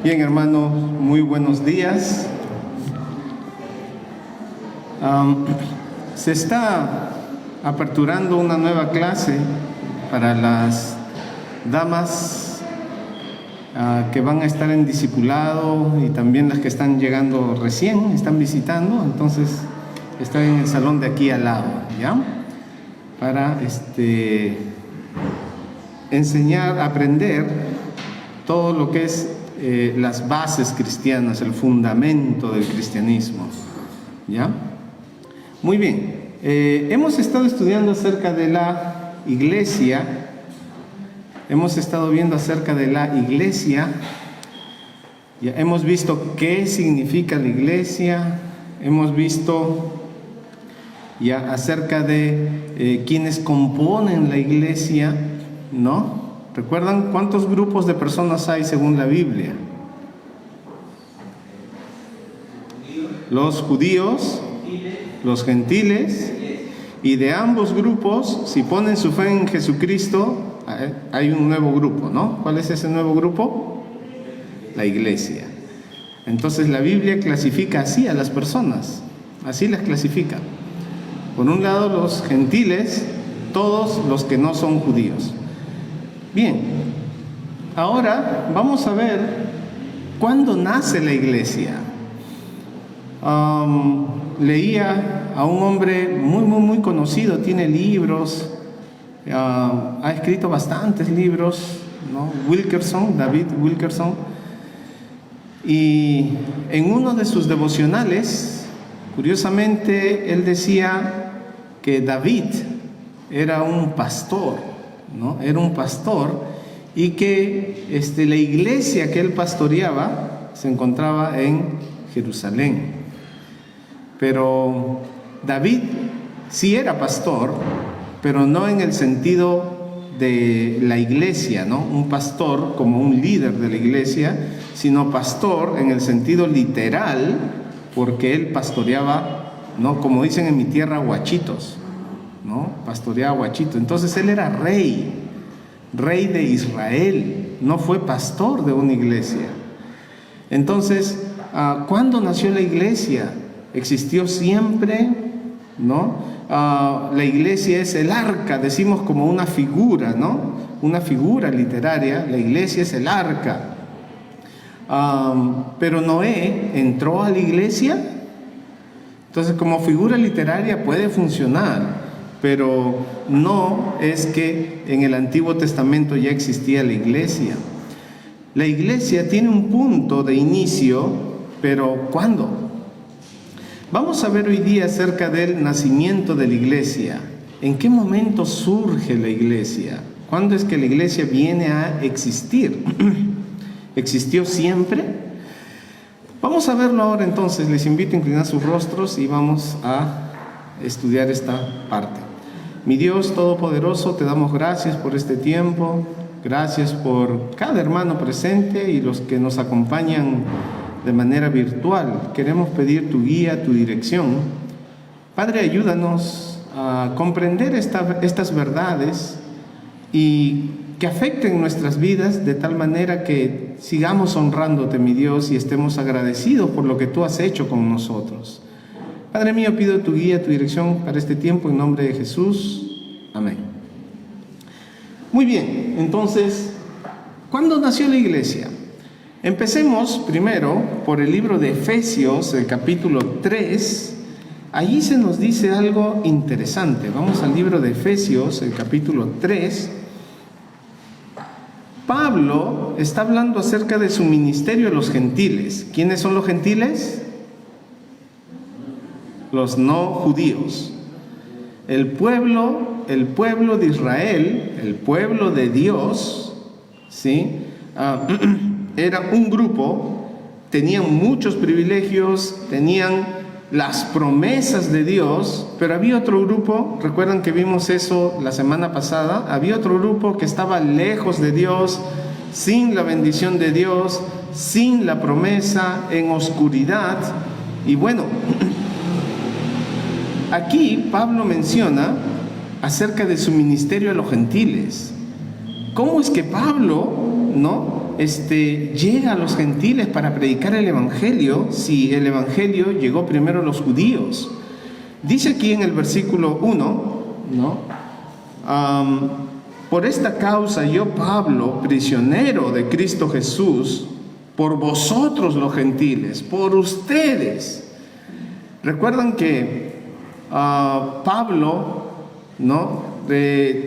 Bien, hermanos, muy buenos días. Se está aperturando una nueva clase para las damas que van a estar en discipulado y también las que están llegando recién, están visitando. Entonces, están en el salón de aquí al lado, ¿ya? Para enseñar, aprender todo lo que es las bases cristianas, el fundamento del cristianismo, ¿ya? Muy bien, hemos estado estudiando acerca de la iglesia, hemos estado viendo acerca de la iglesia, ya hemos visto qué significa la iglesia, hemos visto ya acerca de quienes componen la iglesia, ¿no? ¿Recuerdan cuántos grupos de personas hay según la Biblia? Los judíos, los gentiles, y de ambos grupos, si ponen su fe en Jesucristo, hay un nuevo grupo, ¿no? ¿Cuál es ese nuevo grupo? La iglesia. Entonces la Biblia clasifica así a las personas, así las clasifica. Por un lado los gentiles, todos los que no son judíos. Bien, ahora vamos a ver cuándo nace la iglesia. Leía a un hombre muy conocido, tiene libros, ha escrito bastantes libros, ¿no? David Wilkerson, y en uno de sus devocionales, curiosamente, él decía que David era un pastor, ¿no? Era un pastor, y que la iglesia que él pastoreaba se encontraba en Jerusalén. Pero David sí era pastor, pero no en el sentido de la iglesia, ¿no? Un pastor como un líder de la iglesia, sino pastor en el sentido literal, porque él pastoreaba, ¿no? Como dicen en mi tierra, guachitos, ¿no? Pastoreaba guachitos. Entonces él era rey de Israel, no fue pastor de una iglesia. Entonces, ¿cuándo nació la iglesia? Existió siempre, ¿no? La iglesia es el arca, decimos como una figura, ¿no? Una figura literaria, la iglesia es el arca. Pero Noé entró a la iglesia, entonces como figura literaria puede funcionar, pero no es que en el Antiguo Testamento ya existía la iglesia. La iglesia tiene un punto de inicio, pero ¿cuándo? Vamos a ver hoy día acerca del nacimiento de la iglesia. ¿En qué momento surge la iglesia? ¿Cuándo es que la iglesia viene a existir? ¿Existió siempre? Vamos a verlo ahora entonces. Les invito a inclinar sus rostros y vamos a estudiar esta parte. Mi Dios Todopoderoso, te damos gracias por este tiempo. Gracias por cada hermano presente y los que nos acompañan de manera virtual. Queremos pedir tu guía, tu dirección. Padre, ayúdanos a comprender estas verdades y que afecten nuestras vidas de tal manera que sigamos honrándote, mi Dios, y estemos agradecidos por lo que tú has hecho con nosotros. Padre mío, pido tu guía, tu dirección para este tiempo en nombre de Jesús. Amén. Muy bien, entonces, ¿cuándo nació la iglesia? Empecemos primero por el libro de Efesios, el capítulo 3. Allí se nos dice algo interesante. Vamos al libro de Efesios, el capítulo 3. Pablo está hablando acerca de su ministerio a los gentiles. ¿Quiénes son los gentiles? Los no judíos. El pueblo de Israel, el pueblo de Dios, ¿sí? Era un grupo, tenían muchos privilegios, tenían las promesas de Dios, pero había otro grupo, recuerdan que vimos eso la semana pasada, había otro grupo que estaba lejos de Dios, sin la bendición de Dios, sin la promesa, en oscuridad. Y bueno, aquí Pablo menciona acerca de su ministerio a los gentiles. ¿Cómo es que Pablo, ¿no?, llega a los gentiles para predicar el Evangelio si el Evangelio llegó primero a los judíos? Dice aquí en el versículo 1, ¿no? Por esta causa yo, Pablo, prisionero de Cristo Jesús, por vosotros los gentiles, por ustedes. Recuerdan que Pablo, ¿no?,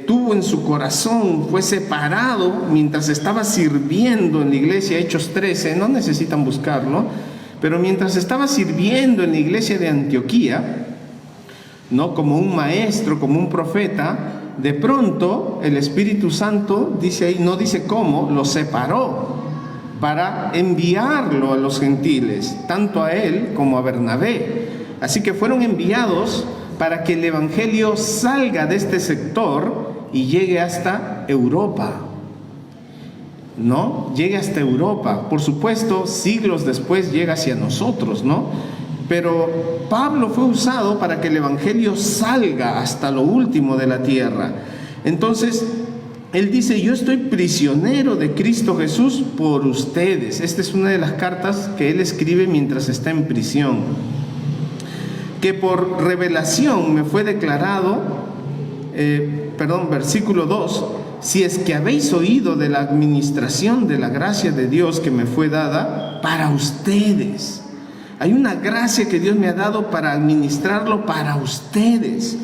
tuvo en su corazón, fue separado mientras estaba sirviendo en la iglesia, Hechos 13, no necesitan buscarlo, pero mientras estaba sirviendo en la iglesia de Antioquía, ¿no?, como un maestro, como un profeta, de pronto el Espíritu Santo, dice ahí, no dice cómo, lo separó para enviarlo a los gentiles, tanto a él como a Bernabé. Así que fueron enviados para que el Evangelio salga de este sector y llegue hasta Europa, ¿no? Llegue hasta Europa. Por supuesto, siglos después llega hacia nosotros, ¿no? Pero Pablo fue usado para que el Evangelio salga hasta lo último de la tierra. Entonces, él dice, yo estoy prisionero de Cristo Jesús por ustedes. Esta es una de las cartas que él escribe mientras está en prisión. Que por revelación me fue declarado, versículo 2, si es que habéis oído de la administración de la gracia de Dios que me fue dada para ustedes. Hay una gracia que Dios me ha dado para administrarlo para ustedes,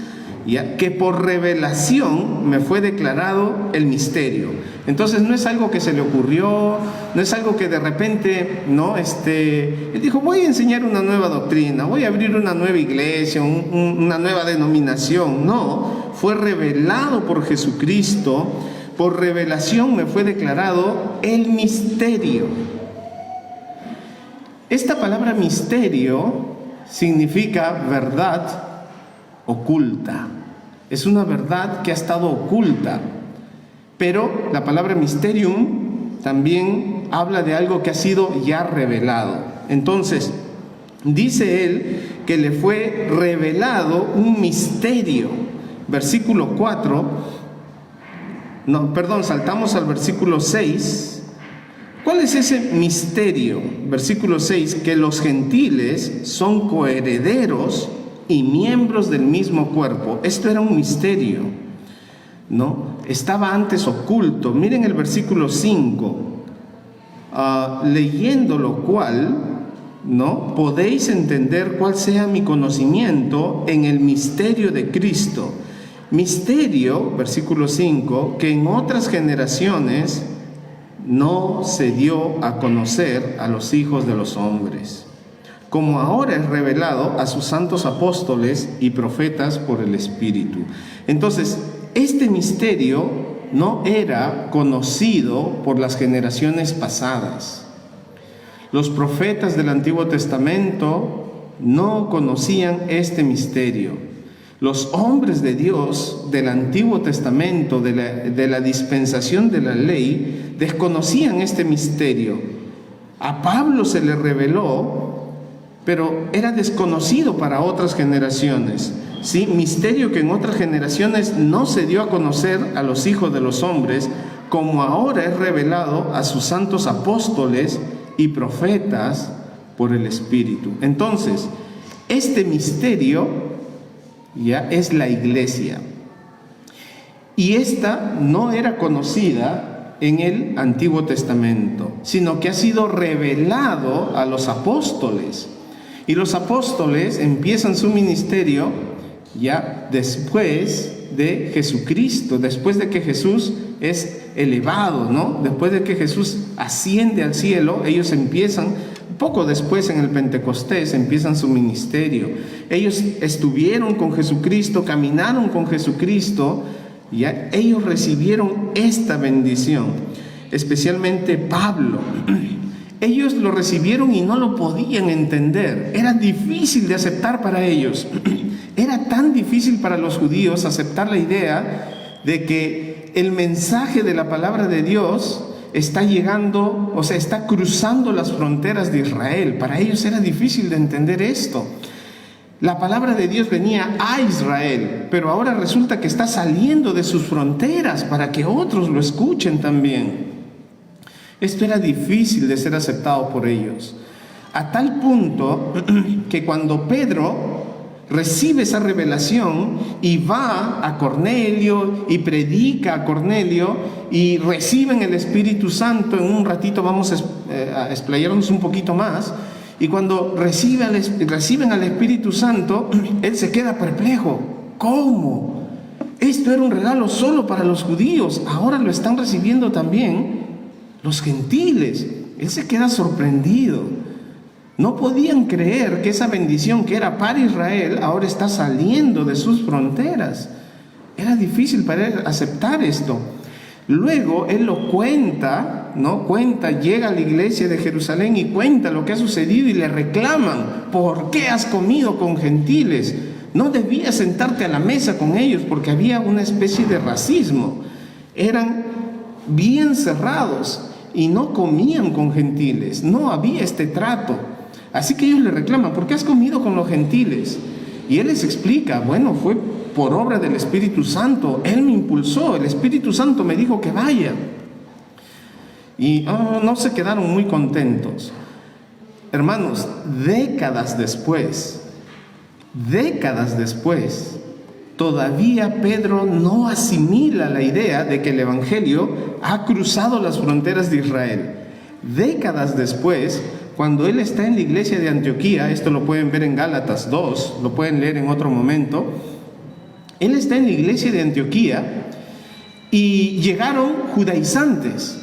ya que por revelación me fue declarado el misterio. Entonces no es algo que se le ocurrió, no es algo que de repente, ¿no? Él dijo, voy a enseñar una nueva doctrina, voy a abrir una nueva iglesia, una nueva denominación. No, fue revelado por Jesucristo, por revelación me fue declarado el misterio. Esta palabra misterio significa verdad oculta. Es una verdad que ha estado oculta. Pero la palabra mysterium también habla de algo que ha sido ya revelado. Entonces, dice él que le fue revelado un misterio. Versículo 4. Saltamos al versículo 6. ¿Cuál es ese misterio? Versículo 6, que los gentiles son coherederos y miembros del mismo cuerpo. Esto era un misterio, ¿no? Estaba antes oculto. Miren el versículo 5, leyendo lo cual, ¿no?, podéis entender cuál sea mi conocimiento en el misterio de Cristo. Misterio, versículo 5, que en otras generaciones no se dio a conocer a los hijos de los hombres, como ahora es revelado a sus santos apóstoles y profetas por el Espíritu. Entonces, este misterio no era conocido por las generaciones pasadas. Los profetas del Antiguo Testamento no conocían este misterio. Los hombres de Dios del Antiguo Testamento, de la dispensación de la ley, desconocían este misterio. A Pablo se le reveló, pero era desconocido para otras generaciones. ¿Sí? Misterio que en otras generaciones no se dio a conocer a los hijos de los hombres, como ahora es revelado a sus santos apóstoles y profetas por el Espíritu. Entonces, este misterio ya es la iglesia. Y esta no era conocida en el Antiguo Testamento, sino que ha sido revelado a los apóstoles. Y los apóstoles empiezan su ministerio ya después de Jesucristo, después de que Jesús es elevado, ¿no? Después de que Jesús asciende al cielo, ellos empiezan, poco después en el Pentecostés, empiezan su ministerio. Ellos estuvieron con Jesucristo, caminaron con Jesucristo, ya ellos recibieron esta bendición, especialmente Pablo. Ellos lo recibieron y no lo podían entender. Era difícil de aceptar para ellos. Era tan difícil para los judíos aceptar la idea de que el mensaje de la palabra de Dios está llegando, o sea, está cruzando las fronteras de Israel. Para ellos era difícil de entender esto. La palabra de Dios venía a Israel, pero ahora resulta que está saliendo de sus fronteras para que otros lo escuchen también. Esto era difícil de ser aceptado por ellos. A tal punto que cuando Pedro recibe esa revelación y va a Cornelio y predica a Cornelio y reciben el Espíritu Santo, en un ratito vamos a explayarnos un poquito más, y cuando reciben al Espíritu Santo, él se queda perplejo. ¿Cómo? Esto era un regalo solo para los judíos, ahora lo están recibiendo también los gentiles. Él se queda sorprendido. No podían creer que esa bendición que era para Israel ahora está saliendo de sus fronteras. Era difícil para él aceptar esto. Luego él lo cuenta, llega a la iglesia de Jerusalén y cuenta lo que ha sucedido y le reclaman: ¿por qué has comido con gentiles? No debías sentarte a la mesa con ellos, porque había una especie de racismo. Eran bien cerrados y no comían con gentiles, no había este trato. Así que ellos le reclaman: ¿por qué has comido con los gentiles? Y él les explica: bueno, fue por obra del Espíritu Santo, él me impulsó, el Espíritu Santo me dijo que vaya. Y no se quedaron muy contentos. Hermanos, décadas después, todavía Pedro no asimila la idea de que el Evangelio ha cruzado las fronteras de Israel. Décadas después, cuando él está en la iglesia de Antioquía, esto lo pueden ver en Gálatas 2, lo pueden leer en otro momento, él está en la iglesia de Antioquía y llegaron judaizantes.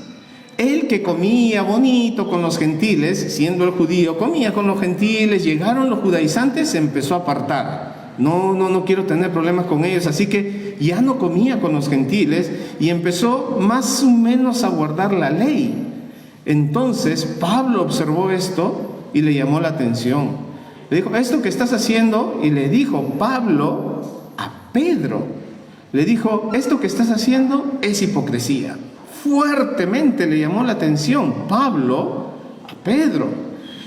Él, que comía bonito con los gentiles, siendo el judío, comía con los gentiles, llegaron los judaizantes, se empezó a apartar. No quiero tener problemas con ellos, así que ya no comía con los gentiles y empezó más o menos a guardar la ley. Entonces Pablo observó esto y le llamó la atención. Le dijo: ¿esto que estás haciendo? Y le dijo Pablo a Pedro, le dijo: esto que estás haciendo es hipocresía. Fuertemente le llamó la atención Pablo a Pedro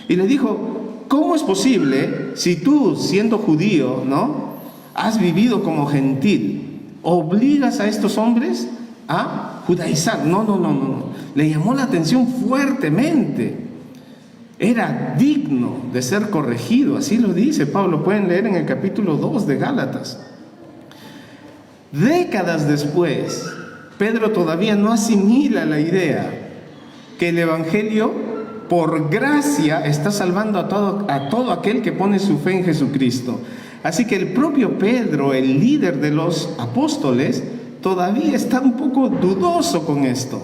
y le dijo: ¿cómo es posible, si tú, siendo judío, has vivido como gentil, obligas a estos hombres a judaizar? No. Le llamó la atención fuertemente. Era digno de ser corregido, así lo dice Pablo. Pueden leer en el capítulo 2 de Gálatas. Décadas después, Pedro todavía no asimila la idea que el Evangelio, por gracia, está salvando a todo aquel que pone su fe en Jesucristo. Así que el propio Pedro, el líder de los apóstoles, todavía está un poco dudoso con esto.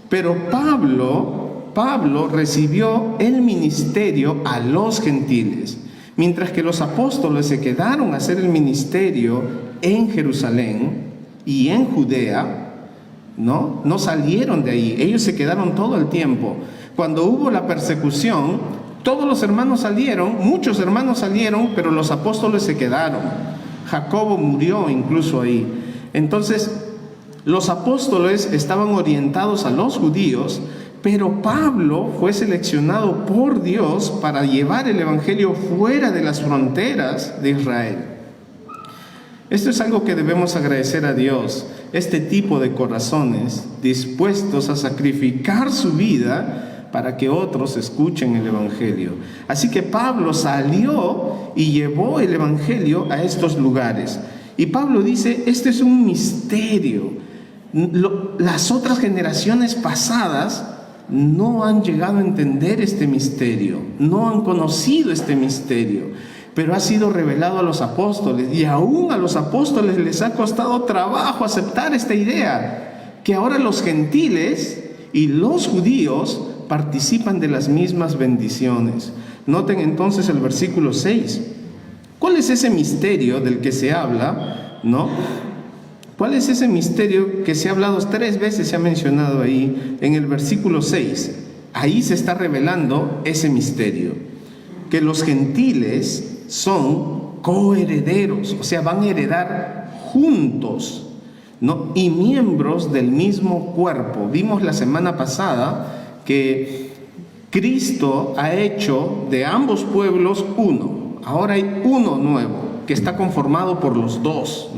Pero Pablo recibió el ministerio a los gentiles, mientras que los apóstoles se quedaron a hacer el ministerio en Jerusalén y en Judea. No salieron de ahí, ellos se quedaron todo el tiempo. Cuando hubo la persecución, todos los hermanos salieron, muchos hermanos salieron, pero los apóstoles se quedaron. Jacobo murió incluso ahí. Entonces, los apóstoles estaban orientados a los judíos, pero Pablo fue seleccionado por Dios para llevar el Evangelio fuera de las fronteras de Israel. Esto es algo que debemos agradecer a Dios, este tipo de corazones dispuestos a sacrificar su vida para que otros escuchen el Evangelio. Así que Pablo salió y llevó el Evangelio a estos lugares. Y Pablo dice: este es un misterio. Las otras generaciones pasadas no han llegado a entender este misterio, no han conocido este misterio, pero ha sido revelado a los apóstoles, y aún a los apóstoles les ha costado trabajo aceptar esta idea, que ahora los gentiles y los judíos participan de las mismas bendiciones. Noten entonces el versículo 6. ¿Cuál es ese misterio del que se habla? ¿Cuál es ese misterio que se ha hablado 3 veces, se ha mencionado ahí en el versículo 6? Ahí se está revelando ese misterio, que los gentiles son coherederos, o sea, van a heredar juntos, y miembros del mismo cuerpo. Vimos la semana pasada que Cristo ha hecho de ambos pueblos uno. Ahora hay uno nuevo que está conformado por los dos,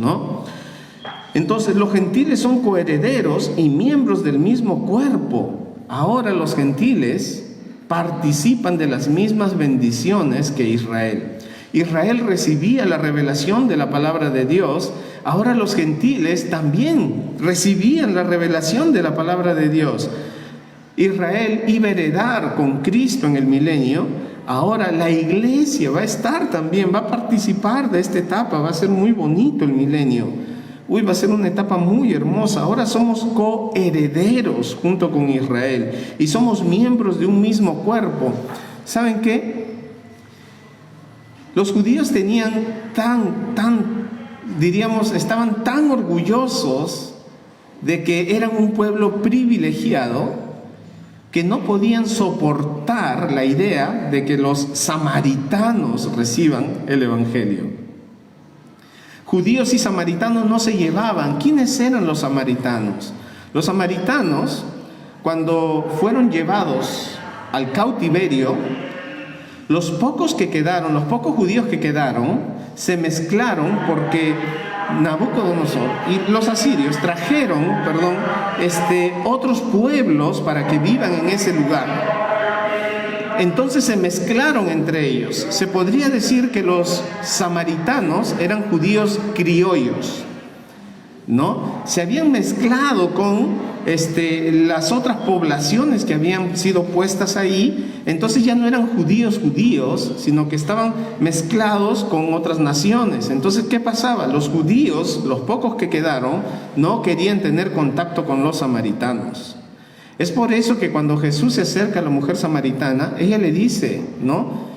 Entonces los gentiles son coherederos y miembros del mismo cuerpo. ahora los gentiles participan de las mismas bendiciones que Israel. Israel recibía la revelación de la palabra de Dios, ahora los gentiles también recibían la revelación de la palabra de Dios. Israel iba a heredar con Cristo en el milenio, ahora la iglesia va a estar también, va a participar de esta etapa, va a ser muy bonito el milenio. Va a ser una etapa muy hermosa. Ahora somos coherederos junto con Israel y somos miembros de un mismo cuerpo. ¿Saben qué? Los judíos tenían estaban tan orgullosos de que eran un pueblo privilegiado que no podían soportar la idea de que los samaritanos reciban el evangelio. Judíos y samaritanos no se llevaban. ¿Quiénes eran los samaritanos? Los samaritanos, cuando fueron llevados al cautiverio, los pocos judíos que quedaron, se mezclaron porque Nabucodonosor y los asirios trajeron, otros pueblos para que vivan en ese lugar. Entonces se mezclaron entre ellos. Se podría decir que los samaritanos eran judíos criollos, ¿no? Se habían mezclado con las otras poblaciones que habían sido puestas ahí. Entonces ya no eran judíos, sino que estaban mezclados con otras naciones. Entonces, ¿qué pasaba? Los judíos, los pocos que quedaron, no querían tener contacto con los samaritanos. Es por eso que cuando Jesús se acerca a la mujer samaritana, ella le dice, ¿no?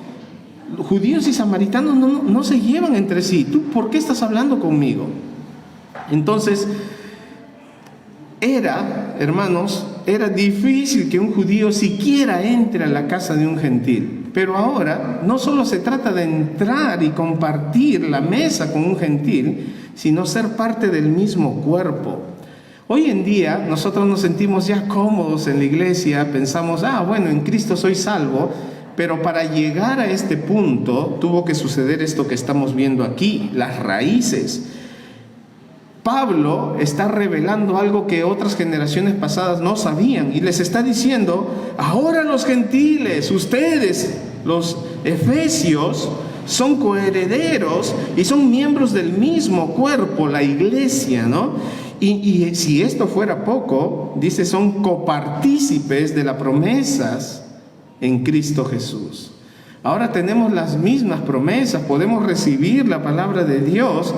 Judíos y samaritanos no se llevan entre sí. ¿Tú por qué estás hablando conmigo? Entonces, hermanos, era difícil que un judío siquiera entre a la casa de un gentil. Pero ahora no solo se trata de entrar y compartir la mesa con un gentil, sino ser parte del mismo cuerpo. Hoy en día nosotros nos sentimos ya cómodos en la iglesia, pensamos, bueno, en Cristo soy salvo, pero para llegar a este punto tuvo que suceder esto que estamos viendo aquí, las raíces. Pablo está revelando algo que otras generaciones pasadas no sabían y les está diciendo, ahora los gentiles, ustedes, los efesios, son coherederos y son miembros del mismo cuerpo, la iglesia, ¿no? Y si esto fuera poco, dice, son copartícipes de las promesas en Cristo Jesús. Ahora tenemos las mismas promesas, podemos recibir la palabra de Dios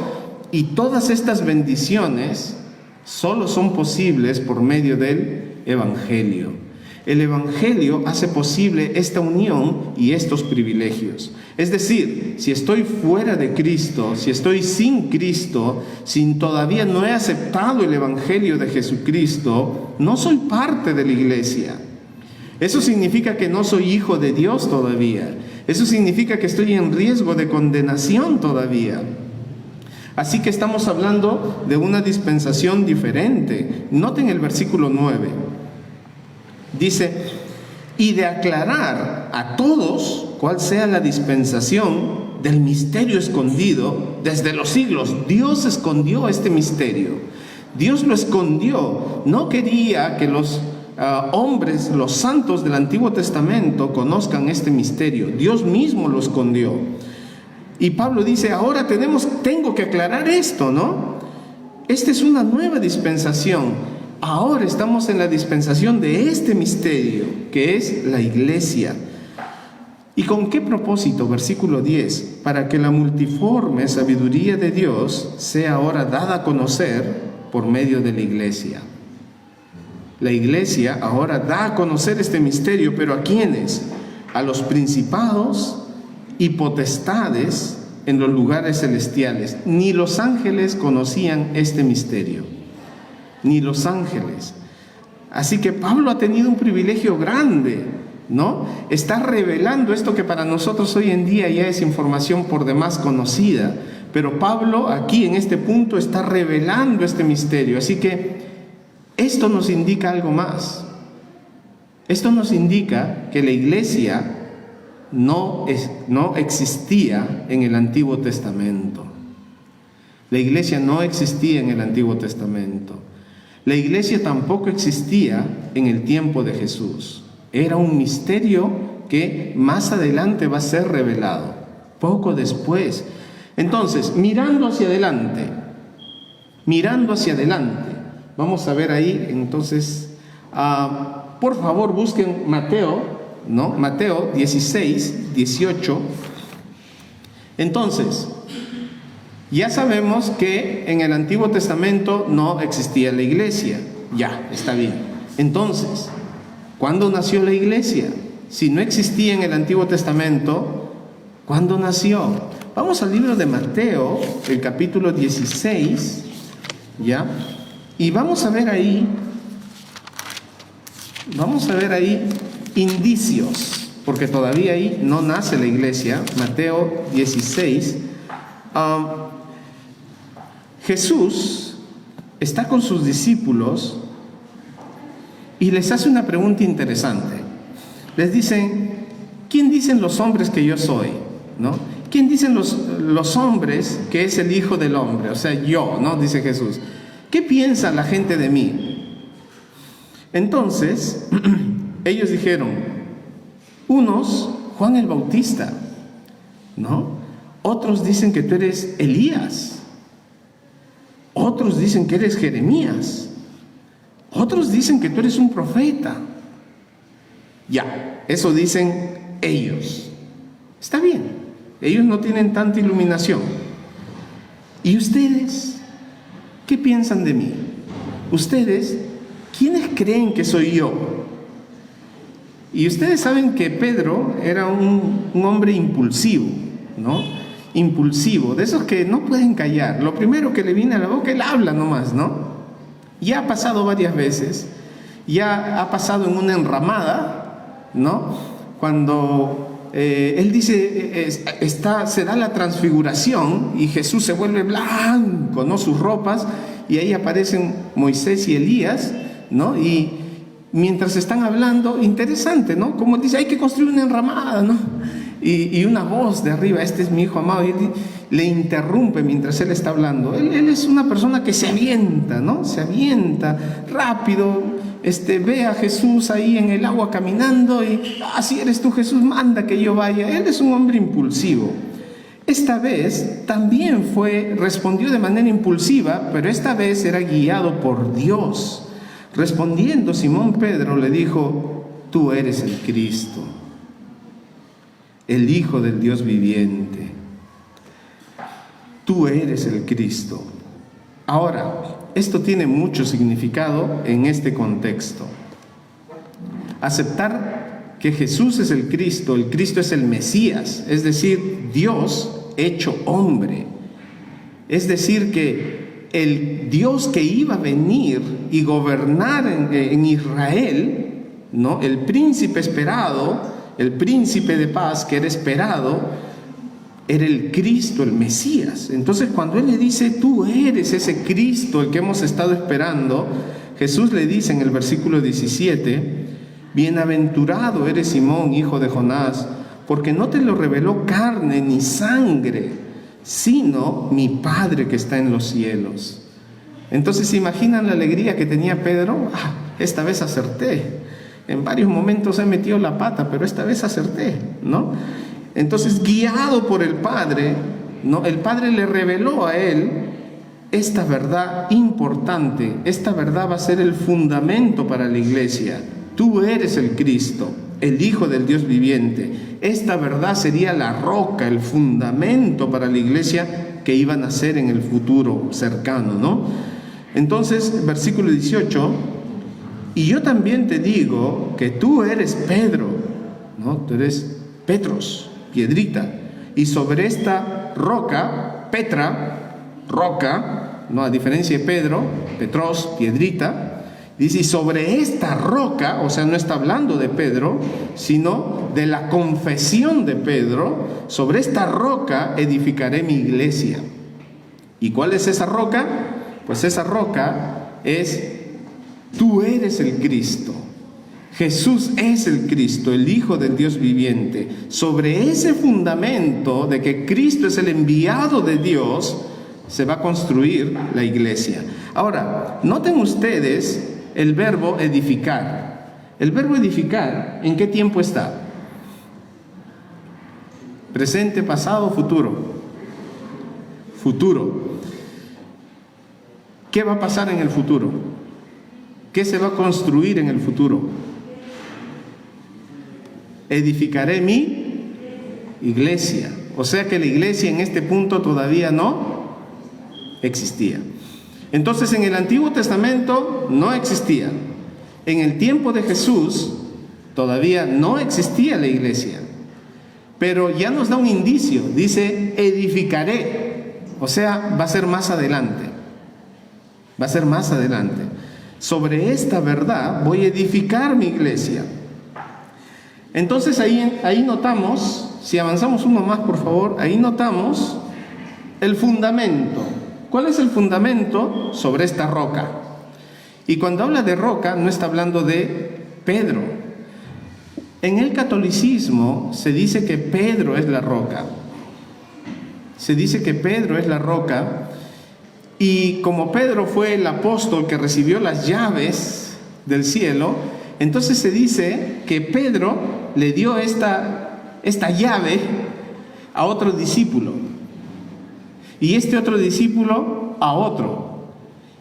y todas estas bendiciones solo son posibles por medio del Evangelio. El Evangelio hace posible esta unión y estos privilegios. Es decir, si estoy fuera de Cristo, si estoy sin Cristo, si todavía no he aceptado el Evangelio de Jesucristo, no soy parte de la iglesia. Eso significa que no soy hijo de Dios todavía. Eso significa que estoy en riesgo de condenación todavía. Así que estamos hablando de una dispensación diferente. Noten el versículo 9. Dice, y de aclarar a todos cuál sea la dispensación del misterio escondido desde los siglos. Dios escondió este misterio. Dios lo escondió. No quería que los hombres, los santos del Antiguo Testamento conozcan este misterio. Dios mismo lo escondió. Y Pablo dice, ahora tengo que aclarar esto, ¿no? Esta es una nueva dispensación. Ahora estamos en la dispensación de este misterio, que es la iglesia. ¿Y con qué propósito? Versículo 10. Para que la multiforme sabiduría de Dios sea ahora dada a conocer por medio de la iglesia. La iglesia ahora da a conocer este misterio, pero ¿a quiénes? A los principados y potestades en los lugares celestiales. Ni los ángeles conocían este misterio. Ni los ángeles. Así que Pablo ha tenido un privilegio grande, ¿no? Está revelando esto que para nosotros hoy en día ya es información por demás conocida, pero Pablo aquí en este punto está revelando este misterio. Así que esto nos indica algo más. Esto nos indica que la iglesia no existía en el Antiguo Testamento. La iglesia no existía en el Antiguo Testamento. La iglesia tampoco existía en el tiempo de Jesús. Era un misterio que más adelante va a ser revelado, poco después. Entonces, mirando hacia adelante, vamos a ver ahí, entonces, por favor busquen Mateo, ¿no? Mateo 16, 18. Entonces, ya sabemos que en el Antiguo Testamento no existía la iglesia. Ya, está bien. Entonces, ¿cuándo nació la iglesia? Si no existía en el Antiguo Testamento, ¿cuándo nació? Vamos al libro de Mateo, el capítulo 16, ¿ya? Y vamos a ver ahí indicios, porque todavía ahí no nace la iglesia. Mateo 16. Jesús está con sus discípulos y les hace una pregunta interesante. Les dicen, ¿quién dicen los hombres que yo soy? ¿No? ¿Quién dicen los hombres que es el Hijo del Hombre? O sea, yo, ¿no? Dice Jesús. ¿Qué piensa la gente de mí? Entonces, ellos dijeron, unos, Juan el Bautista, ¿no? Otros dicen que tú eres Elías. Otros dicen que eres Jeremías. Otros dicen que tú eres un profeta. Ya, eso dicen ellos. Está bien, ellos no tienen tanta iluminación. ¿Y ustedes? ¿Qué piensan de mí? Ustedes, ¿quiénes creen que soy yo? Y ustedes saben que Pedro era un hombre impulsivo, ¿no? Impulsivo, de esos que no pueden callar. Lo primero que le viene a la boca, él habla nomás, ¿no? Ya ha pasado varias veces, ya ha pasado en una enramada, ¿no? Cuando él dice, se da la transfiguración y Jesús se vuelve blanco, ¿no? Sus ropas, y ahí aparecen Moisés y Elías, ¿no? Y mientras están hablando, interesante, ¿no? Como dice, hay que construir una enramada, ¿no? Y una voz de arriba, este es mi hijo amado, y él le interrumpe mientras él está hablando. Él es una persona que se avienta, ¿no? Se avienta rápido, ve a Jesús ahí en el agua caminando y, si eres tú Jesús, manda que yo vaya. Él es un hombre impulsivo. Esta vez también respondió de manera impulsiva, pero esta vez era guiado por Dios. Respondiendo, Simón Pedro le dijo, tú eres el Cristo, el Hijo del Dios viviente. Tú eres el Cristo. Ahora, esto tiene mucho significado en este contexto. Aceptar que Jesús es el Cristo es el Mesías, es decir, Dios hecho hombre. Es decir, que el Dios que iba a venir y gobernar en Israel, ¿no? El príncipe esperado, el príncipe de paz que era esperado, era el Cristo, el Mesías. Entonces, cuando Él le dice, tú eres ese Cristo, el que hemos estado esperando, Jesús le dice en el versículo 17, bienaventurado eres Simón, hijo de Jonás, porque no te lo reveló carne ni sangre, sino mi Padre que está en los cielos. Entonces, ¿se imaginan la alegría que tenía Pedro? Esta vez acerté. En varios momentos he metido la pata, pero esta vez acerté, ¿no? Entonces, guiado por el Padre, ¿no? El Padre le reveló a él esta verdad importante. Esta verdad va a ser el fundamento para la iglesia. Tú eres el Cristo, el Hijo del Dios viviente. Esta verdad sería la roca, el fundamento para la iglesia que iba a nacer en el futuro cercano, ¿no? Entonces, versículo 18, y yo también te digo que tú eres Pedro, ¿no? Tú eres Petros, piedrita, y sobre esta roca, Petra, roca, ¿no? A diferencia de Pedro, Petros, piedrita, dice, y sobre esta roca, o sea, no está hablando de Pedro, sino de la confesión de Pedro, sobre esta roca edificaré mi iglesia. ¿Y cuál es esa roca? Pues esa roca es, tú eres el Cristo. Jesús es el Cristo, el Hijo del Dios viviente. Sobre ese fundamento de que Cristo es el enviado de Dios, se va a construir la iglesia. Ahora, noten ustedes el verbo edificar. El verbo edificar, ¿en qué tiempo está? Presente, pasado, futuro. Futuro. ¿Qué va a pasar en el futuro? ¿Qué se va a construir en el futuro? Edificaré mi iglesia. O sea que la iglesia en este punto todavía no existía. Entonces en el Antiguo Testamento no existía. En el tiempo de Jesús todavía no existía la iglesia. Pero ya nos da un indicio, dice edificaré. O sea, va a ser más adelante. Va a ser más adelante. Sobre esta verdad voy a edificar mi iglesia. Entonces ahí notamos, si avanzamos uno más por favor, ahí notamos el fundamento. ¿Cuál es el fundamento? Sobre esta roca. Y cuando habla de roca no está hablando de Pedro. En el catolicismo se dice que Pedro es la roca. Se dice que Pedro es la roca. Y como Pedro fue el apóstol que recibió las llaves del cielo, entonces se dice que Pedro le dio esta llave a otro discípulo. Y este otro discípulo a otro.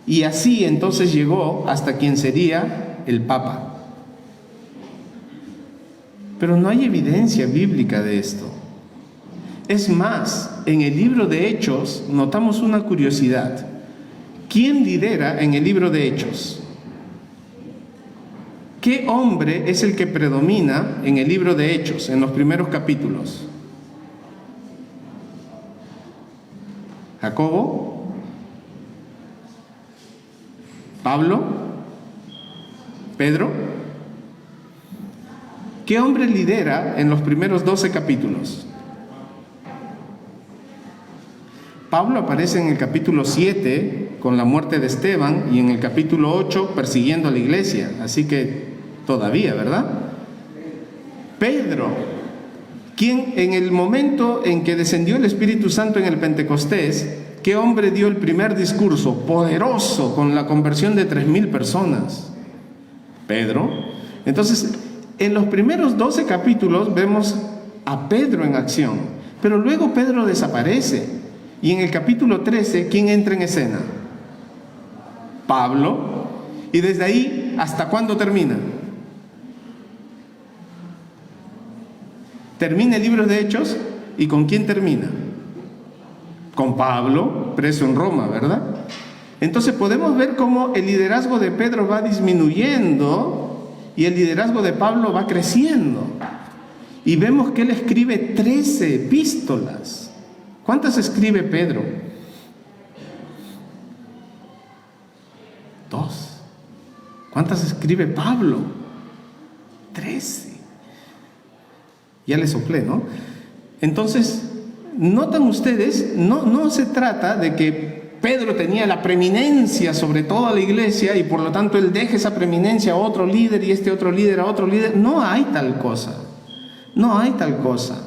Y así entonces llegó hasta quien sería el Papa. Pero no hay evidencia bíblica de esto. Es más, en el libro de Hechos notamos una curiosidad. ¿Quién lidera en el libro de Hechos? ¿Qué hombre es el que predomina en el libro de Hechos, en los primeros capítulos? ¿Jacobo? ¿Pablo? ¿Pedro? ¿Qué hombre lidera en los primeros 12 capítulos? Pablo aparece en el capítulo 7 con la muerte de Esteban y en el capítulo 8 persiguiendo a la iglesia, así que todavía, ¿verdad? Pedro, quien en el momento en que descendió el Espíritu Santo en el Pentecostés, ¿qué hombre dio el primer discurso poderoso con la conversión de 3,000 personas? Pedro. Entonces, en los primeros 12 capítulos vemos a Pedro en acción, pero luego Pedro desaparece. Y en el capítulo 13, ¿quién entra en escena? Pablo. Y desde ahí, ¿hasta cuándo termina? Termina el libro de Hechos. ¿Y con quién termina? Con Pablo, preso en Roma, ¿verdad? Entonces podemos ver cómo el liderazgo de Pedro va disminuyendo y el liderazgo de Pablo va creciendo. Y vemos que él escribe 13 epístolas. ¿Cuántas escribe Pedro? 2. ¿Cuántas escribe Pablo? 13. Ya le soplé, ¿no? Entonces, notan ustedes, no se trata de que Pedro tenía la preeminencia sobre toda la iglesia y por lo tanto él deja esa preeminencia a otro líder y este otro líder a otro líder. No hay tal cosa. No hay tal cosa.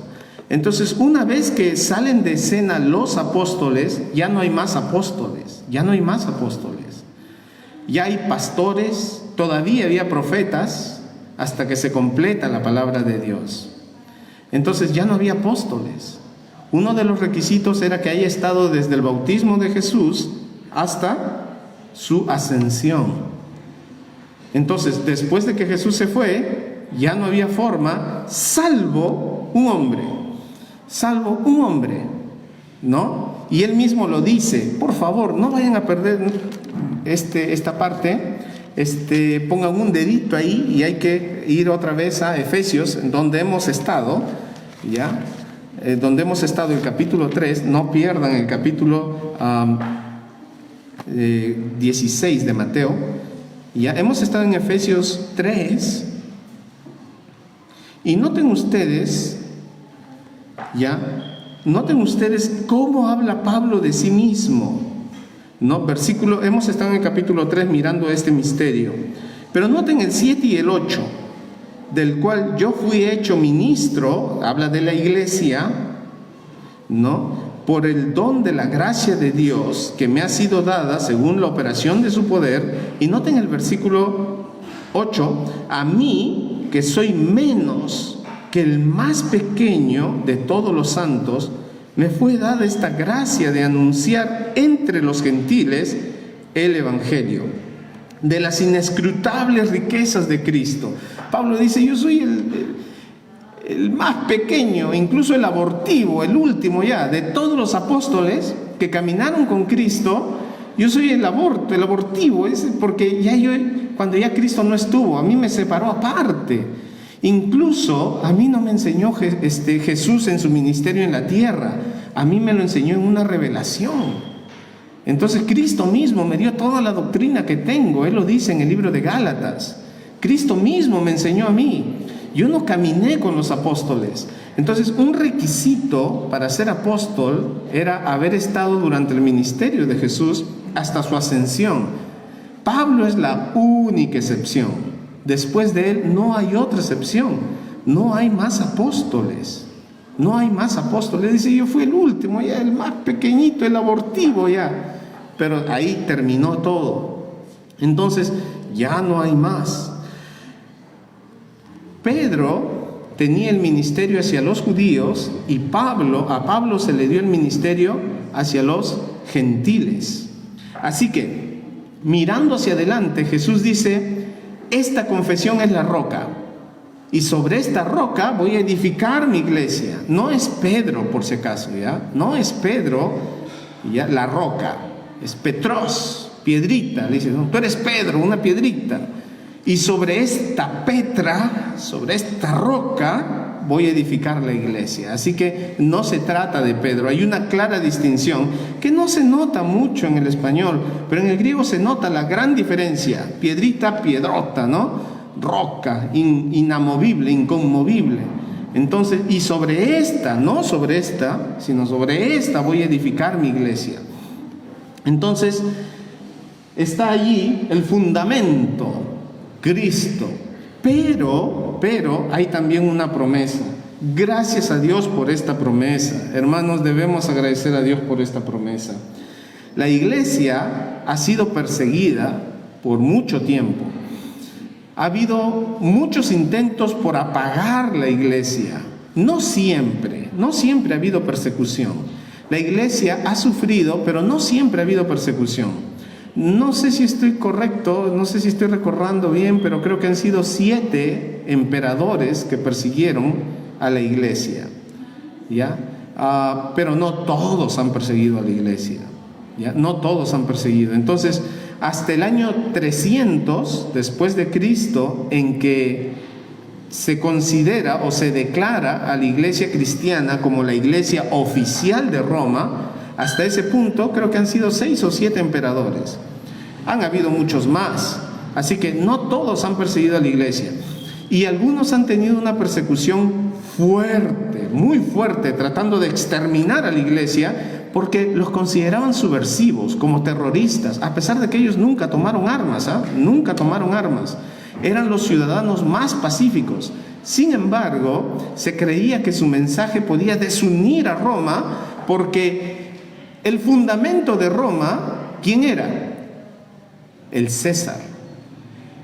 Entonces, una vez que salen de escena los apóstoles, ya no hay más apóstoles, ya no hay más apóstoles. Ya hay pastores, todavía había profetas, hasta que se completa la palabra de Dios. Entonces, ya no había apóstoles. Uno de los requisitos era que haya estado desde el bautismo de Jesús hasta su ascensión. Entonces, después de que Jesús se fue, ya no había forma, salvo un hombre, ¿no? Y él mismo lo dice. Por favor, no vayan a perder esta parte. Pongan un dedito ahí y hay que ir otra vez a Efesios, donde hemos estado, ¿ya? Donde hemos estado el capítulo 3, no pierdan el capítulo 16 de Mateo. Ya hemos estado en Efesios 3 y noten ustedes cómo habla Pablo de sí mismo, ¿no? Hemos estado en el capítulo 3 mirando este misterio, pero noten el 7 y el 8, del cual yo fui hecho ministro, habla de la iglesia, ¿no? por el don de la gracia de Dios que me ha sido dada según la operación de su poder. Y noten el versículo 8, a mí, que soy menos que el más pequeño de todos los santos, me fue dada esta gracia de anunciar entre los gentiles el Evangelio de las inescrutables riquezas de Cristo. Pablo dice, yo soy el más pequeño, incluso el abortivo, el último ya, de todos los apóstoles que caminaron con Cristo. Yo soy el abortivo, es porque cuando ya Cristo no estuvo, a mí me separó aparte. Incluso a mí no me enseñó Jesús en su ministerio en la tierra, a mí me lo enseñó en una revelación. Entonces Cristo mismo me dio toda la doctrina que tengo. Él lo dice en el libro de Gálatas. Cristo mismo me enseñó a mí. Yo no caminé con los apóstoles. Entonces, un requisito para ser apóstol era haber estado durante el ministerio de Jesús hasta su ascensión. Pablo es la única excepción. Después de él no hay otra excepción. No hay más apóstoles. No hay más apóstoles. Dice, yo fui el último, ya el más pequeñito, el abortivo ya. Pero ahí terminó todo. Entonces, ya no hay más. Pedro tenía el ministerio hacia los judíos y a Pablo se le dio el ministerio hacia los gentiles. Así que, mirando hacia adelante, Jesús dice, esta confesión es la roca. Y sobre esta roca voy a edificar mi iglesia. No es Pedro, por si acaso, ¿ya? No es Pedro, ¿ya? La roca. Es Petros, piedrita. Le dice, no, tú eres Pedro, una piedrita. Y sobre esta Petra, sobre esta roca, voy a edificar la iglesia. Así que no se trata de Pedro. Hay una clara distinción que no se nota mucho en el español, pero en el griego se nota la gran diferencia. Piedrita, piedrota, ¿no? Roca, inamovible, inconmovible. Entonces, y sobre esta, no sobre esta, sino sobre esta voy a edificar mi iglesia. Entonces, está allí el fundamento, Cristo. Pero hay también una promesa. Gracias a Dios por esta promesa. Hermanos, debemos agradecer a Dios por esta promesa. La iglesia ha sido perseguida por mucho tiempo. Ha habido muchos intentos por apagar la iglesia. No siempre ha habido persecución. La iglesia ha sufrido, pero no siempre ha habido persecución. No sé si estoy correcto, no sé si estoy recordando bien, pero creo que han sido 7 emperadores que persiguieron a la iglesia, ¿ya? Pero no todos han perseguido a la iglesia, ¿ya? No todos han perseguido. Entonces, hasta el año 300 después de Cristo, en que se considera o se declara a la iglesia cristiana como la iglesia oficial de Roma, hasta ese punto creo que han sido 6 o 7 emperadores. Han habido muchos más, así que no todos han perseguido a la iglesia. Y algunos han tenido una persecución fuerte, muy fuerte, tratando de exterminar a la iglesia, porque los consideraban subversivos, como terroristas, a pesar de que ellos nunca tomaron armas, nunca tomaron armas. Eran los ciudadanos más pacíficos. Sin embargo, se creía que su mensaje podía desunir a Roma, porque el fundamento de Roma, ¿quién era? El César.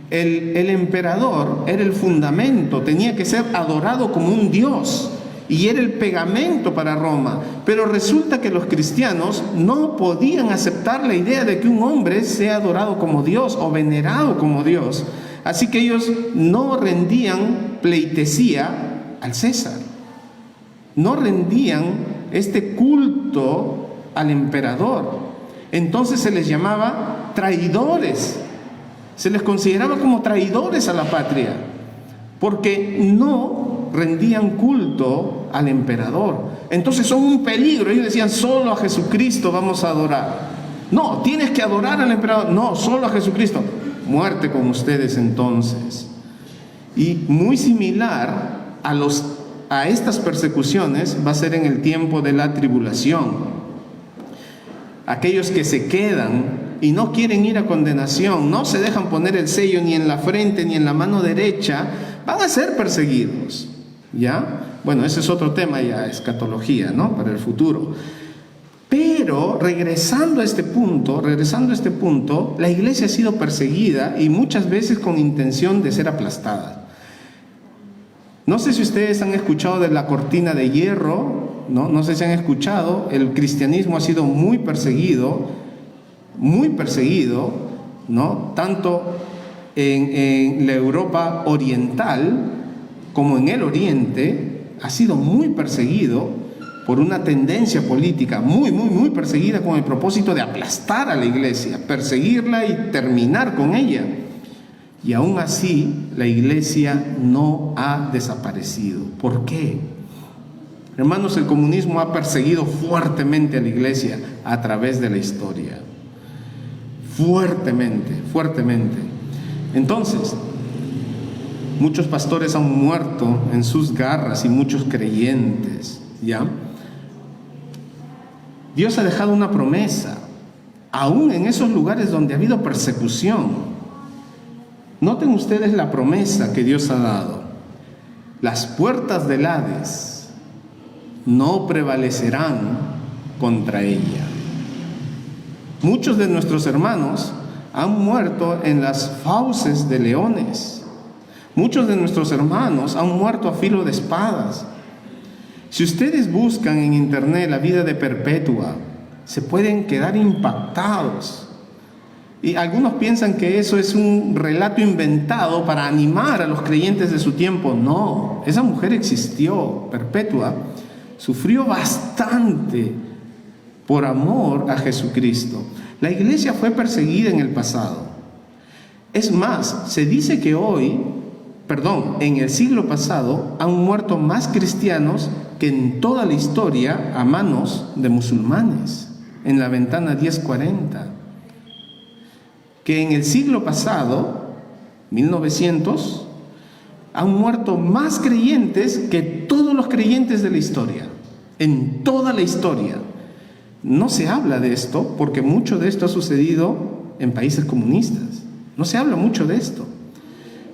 El emperador era el fundamento, tenía que ser adorado como un dios y era el pegamento para Roma. Pero resulta que los cristianos no podían aceptar la idea de que un hombre sea adorado como Dios o venerado como Dios. Así que ellos no rendían pleitesía al César, no rendían este culto al emperador. Entonces se les llamaba traidores, se les consideraba como traidores a la patria, porque no rendían culto al emperador. Entonces son un peligro. Ellos decían, solo a Jesucristo vamos a adorar. No, tienes que adorar al emperador. No, solo a Jesucristo. Muerte con ustedes entonces. Y muy similar a estas persecuciones va a ser en el tiempo de la tribulación. Aquellos que se quedan y no quieren ir a condenación, no se dejan poner el sello ni en la frente ni en la mano derecha, van a ser perseguidos, ¿ya? Bueno, ese es otro tema ya, escatología, ¿no? Para el futuro. Pero regresando a este punto, la iglesia ha sido perseguida y muchas veces con intención de ser aplastada. No sé si ustedes han escuchado de la cortina de hierro, no sé si han escuchado, el cristianismo ha sido muy perseguido, ¿no? Tanto en la Europa oriental como en el Oriente, ha sido muy perseguido por una tendencia política muy perseguida con el propósito de aplastar a la iglesia, perseguirla y terminar con ella. Y aún así, la iglesia no ha desaparecido. ¿Por qué? Hermanos, el comunismo ha perseguido fuertemente a la iglesia a través de la historia. Fuertemente. Entonces, muchos pastores han muerto en sus garras y muchos creyentes, ¿ya? Dios ha dejado una promesa, aún en esos lugares donde ha habido persecución. Noten ustedes la promesa que Dios ha dado. Las puertas del Hades no prevalecerán contra ella. Muchos de nuestros hermanos han muerto en las fauces de leones. Muchos de nuestros hermanos han muerto a filo de espadas. Si ustedes buscan en internet la vida de Perpetua, se pueden quedar impactados. Y algunos piensan que eso es un relato inventado para animar a los creyentes de su tiempo. No, esa mujer existió. Perpetua sufrió bastante por amor a Jesucristo. La iglesia fue perseguida en el pasado. Es más, se dice que en el siglo pasado han muerto más cristianos que en toda la historia a manos de musulmanes, en la ventana 1040. Que en el siglo pasado, 1900, han muerto más creyentes que todos los creyentes de la historia, en toda la historia. No se habla de esto porque mucho de esto ha sucedido en países comunistas. No se habla mucho de esto.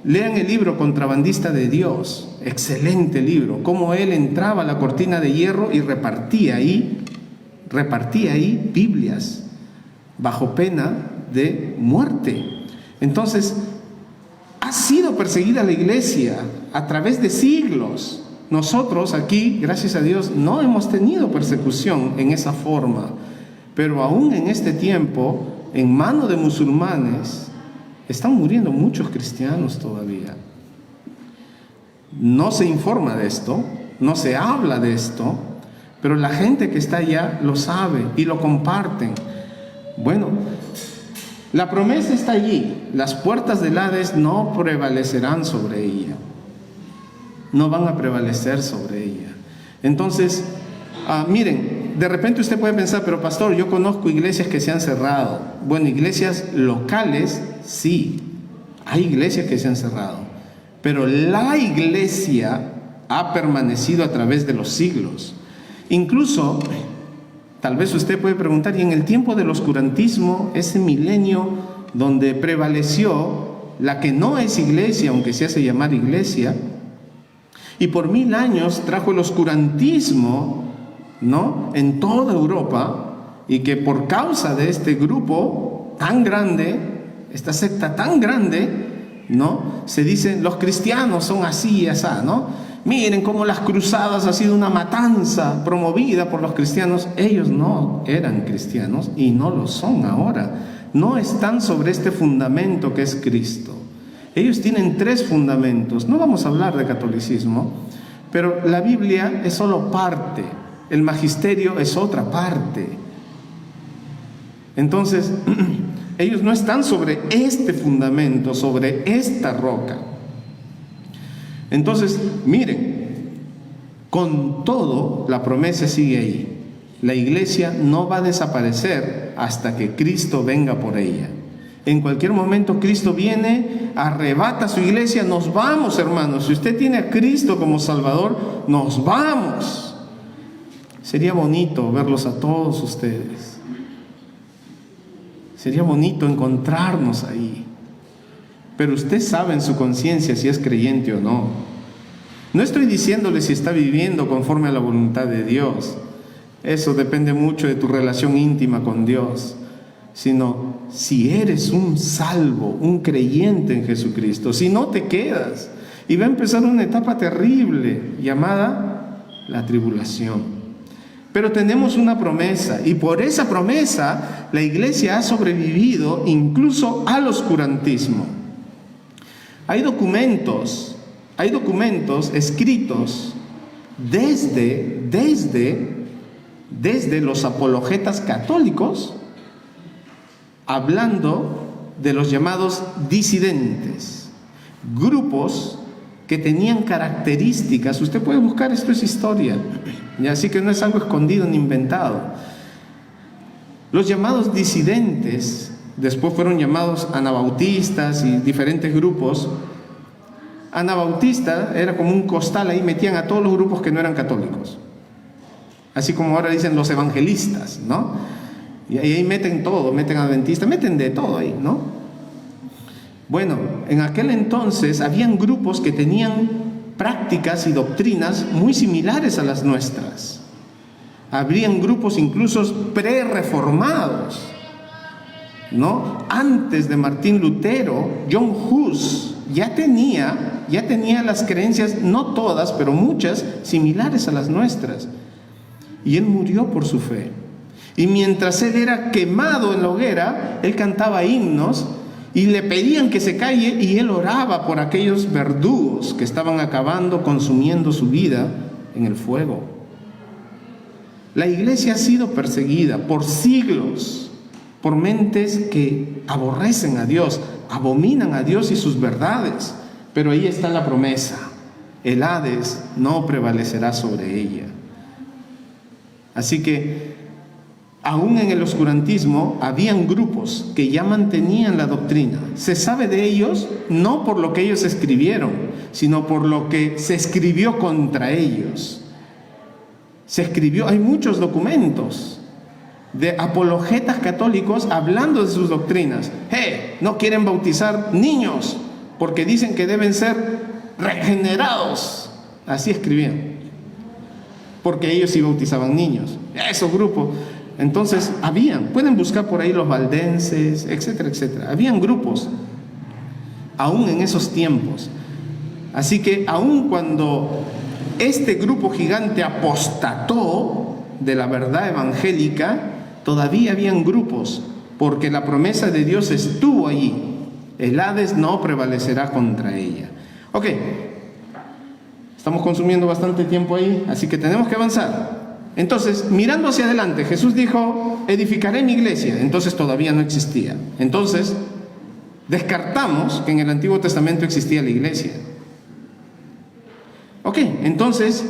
Lean el libro Contrabandista de Dios, excelente libro, cómo él entraba a la cortina de hierro y repartía ahí Biblias bajo pena de muerte. Entonces, ha sido perseguida la iglesia a través de siglos. Nosotros aquí, gracias a Dios, no hemos tenido persecución en esa forma, pero aún en este tiempo, en manos de musulmanes, están muriendo muchos cristianos todavía. No se informa de esto, no se habla de esto, pero la gente que está allá lo sabe y lo comparten. Bueno, la promesa está allí. Las puertas del Hades no prevalecerán sobre ella. No van a prevalecer sobre ella. Entonces, miren, de repente usted puede pensar, pero pastor, yo conozco iglesias que se han cerrado. Bueno, iglesias locales, sí, hay iglesias que se han cerrado, pero la iglesia ha permanecido a través de los siglos. Incluso, tal vez usted puede preguntar, y en el tiempo del oscurantismo, ese milenio donde prevaleció la que no es iglesia, aunque se hace llamar iglesia, y por 1000 años trajo el oscurantismo, ¿no?, en toda Europa, y que por causa de este grupo tan grande, esta secta tan grande, ¿no?, se dicen los cristianos son así y así, ¿no? Miren cómo las cruzadas ha sido una matanza promovida por los cristianos. Ellos no eran cristianos y no lo son ahora. No están sobre este fundamento que es Cristo. Ellos tienen 3 fundamentos. No vamos a hablar de catolicismo, pero la Biblia es solo parte. El magisterio es otra parte. Entonces, ellos no están sobre este fundamento, sobre esta roca. Entonces, miren, con todo, la promesa sigue ahí. La iglesia no va a desaparecer hasta que Cristo venga por ella. En cualquier momento Cristo viene, arrebata su iglesia, nos vamos, hermanos. Si usted tiene a Cristo como Salvador, nos vamos. Sería bonito verlos a todos ustedes. Sería bonito encontrarnos ahí. Pero usted sabe en su conciencia si es creyente o no. No estoy diciéndole si está viviendo conforme a la voluntad de Dios, Eso depende mucho de tu relación íntima con Dios, sino si eres un salvo, un creyente en Jesucristo, si no te quedas, y va a empezar una etapa terrible llamada la tribulación. Pero tenemos una promesa, y por esa promesa la iglesia ha sobrevivido incluso al oscurantismo. Hay documentos escritos desde los apologetas católicos, hablando de los llamados disidentes, grupos que tenían características. Usted puede buscar, esto es historia, y así que no es algo escondido ni inventado. Los llamados disidentes después fueron llamados anabautistas y diferentes grupos. Anabautista era como un costal, ahí metían a todos los grupos que no eran católicos, así como ahora dicen los evangelistas, ¿no? Y ahí meten todo, meten adventistas, meten de todo ahí, ¿no? Bueno, en aquel entonces habían grupos que tenían prácticas y doctrinas muy similares a las nuestras. Habrían grupos incluso pre-reformados, ¿no? Antes de Martín Lutero, John Hus ya tenía las creencias, no todas, pero muchas, similares a las nuestras. Y él murió por su fe. Y mientras él era quemado en la hoguera, él cantaba himnos y le pedían que se calle, y él oraba por aquellos verdugos que estaban acabando, consumiendo su vida en el fuego. La iglesia ha sido perseguida por siglos por mentes que aborrecen a Dios, abominan a Dios y sus verdades, pero ahí está la promesa: el Hades no prevalecerá sobre ella. Así que aún en el oscurantismo habían grupos que ya mantenían la doctrina. Se sabe de ellos no por lo que ellos escribieron, sino por lo que se escribió contra ellos. Hay muchos documentos de apologetas católicos hablando de sus doctrinas. No quieren bautizar niños porque dicen que deben ser regenerados. Así escribían, porque ellos sí bautizaban niños. Esos grupos. Entonces pueden buscar por ahí los valdenses, etcétera, etcétera. Habían grupos, aún en esos tiempos. Así que aún cuando este grupo gigante apostató de la verdad evangélica, todavía habían grupos, porque la promesa de Dios estuvo allí. El Hades no prevalecerá contra ella. Ok, estamos consumiendo bastante tiempo ahí, así que tenemos que avanzar. Entonces, mirando hacia adelante, Jesús dijo: edificaré mi iglesia. Entonces todavía no existía. Entonces, descartamos que en el Antiguo Testamento existía la iglesia. Ok, entonces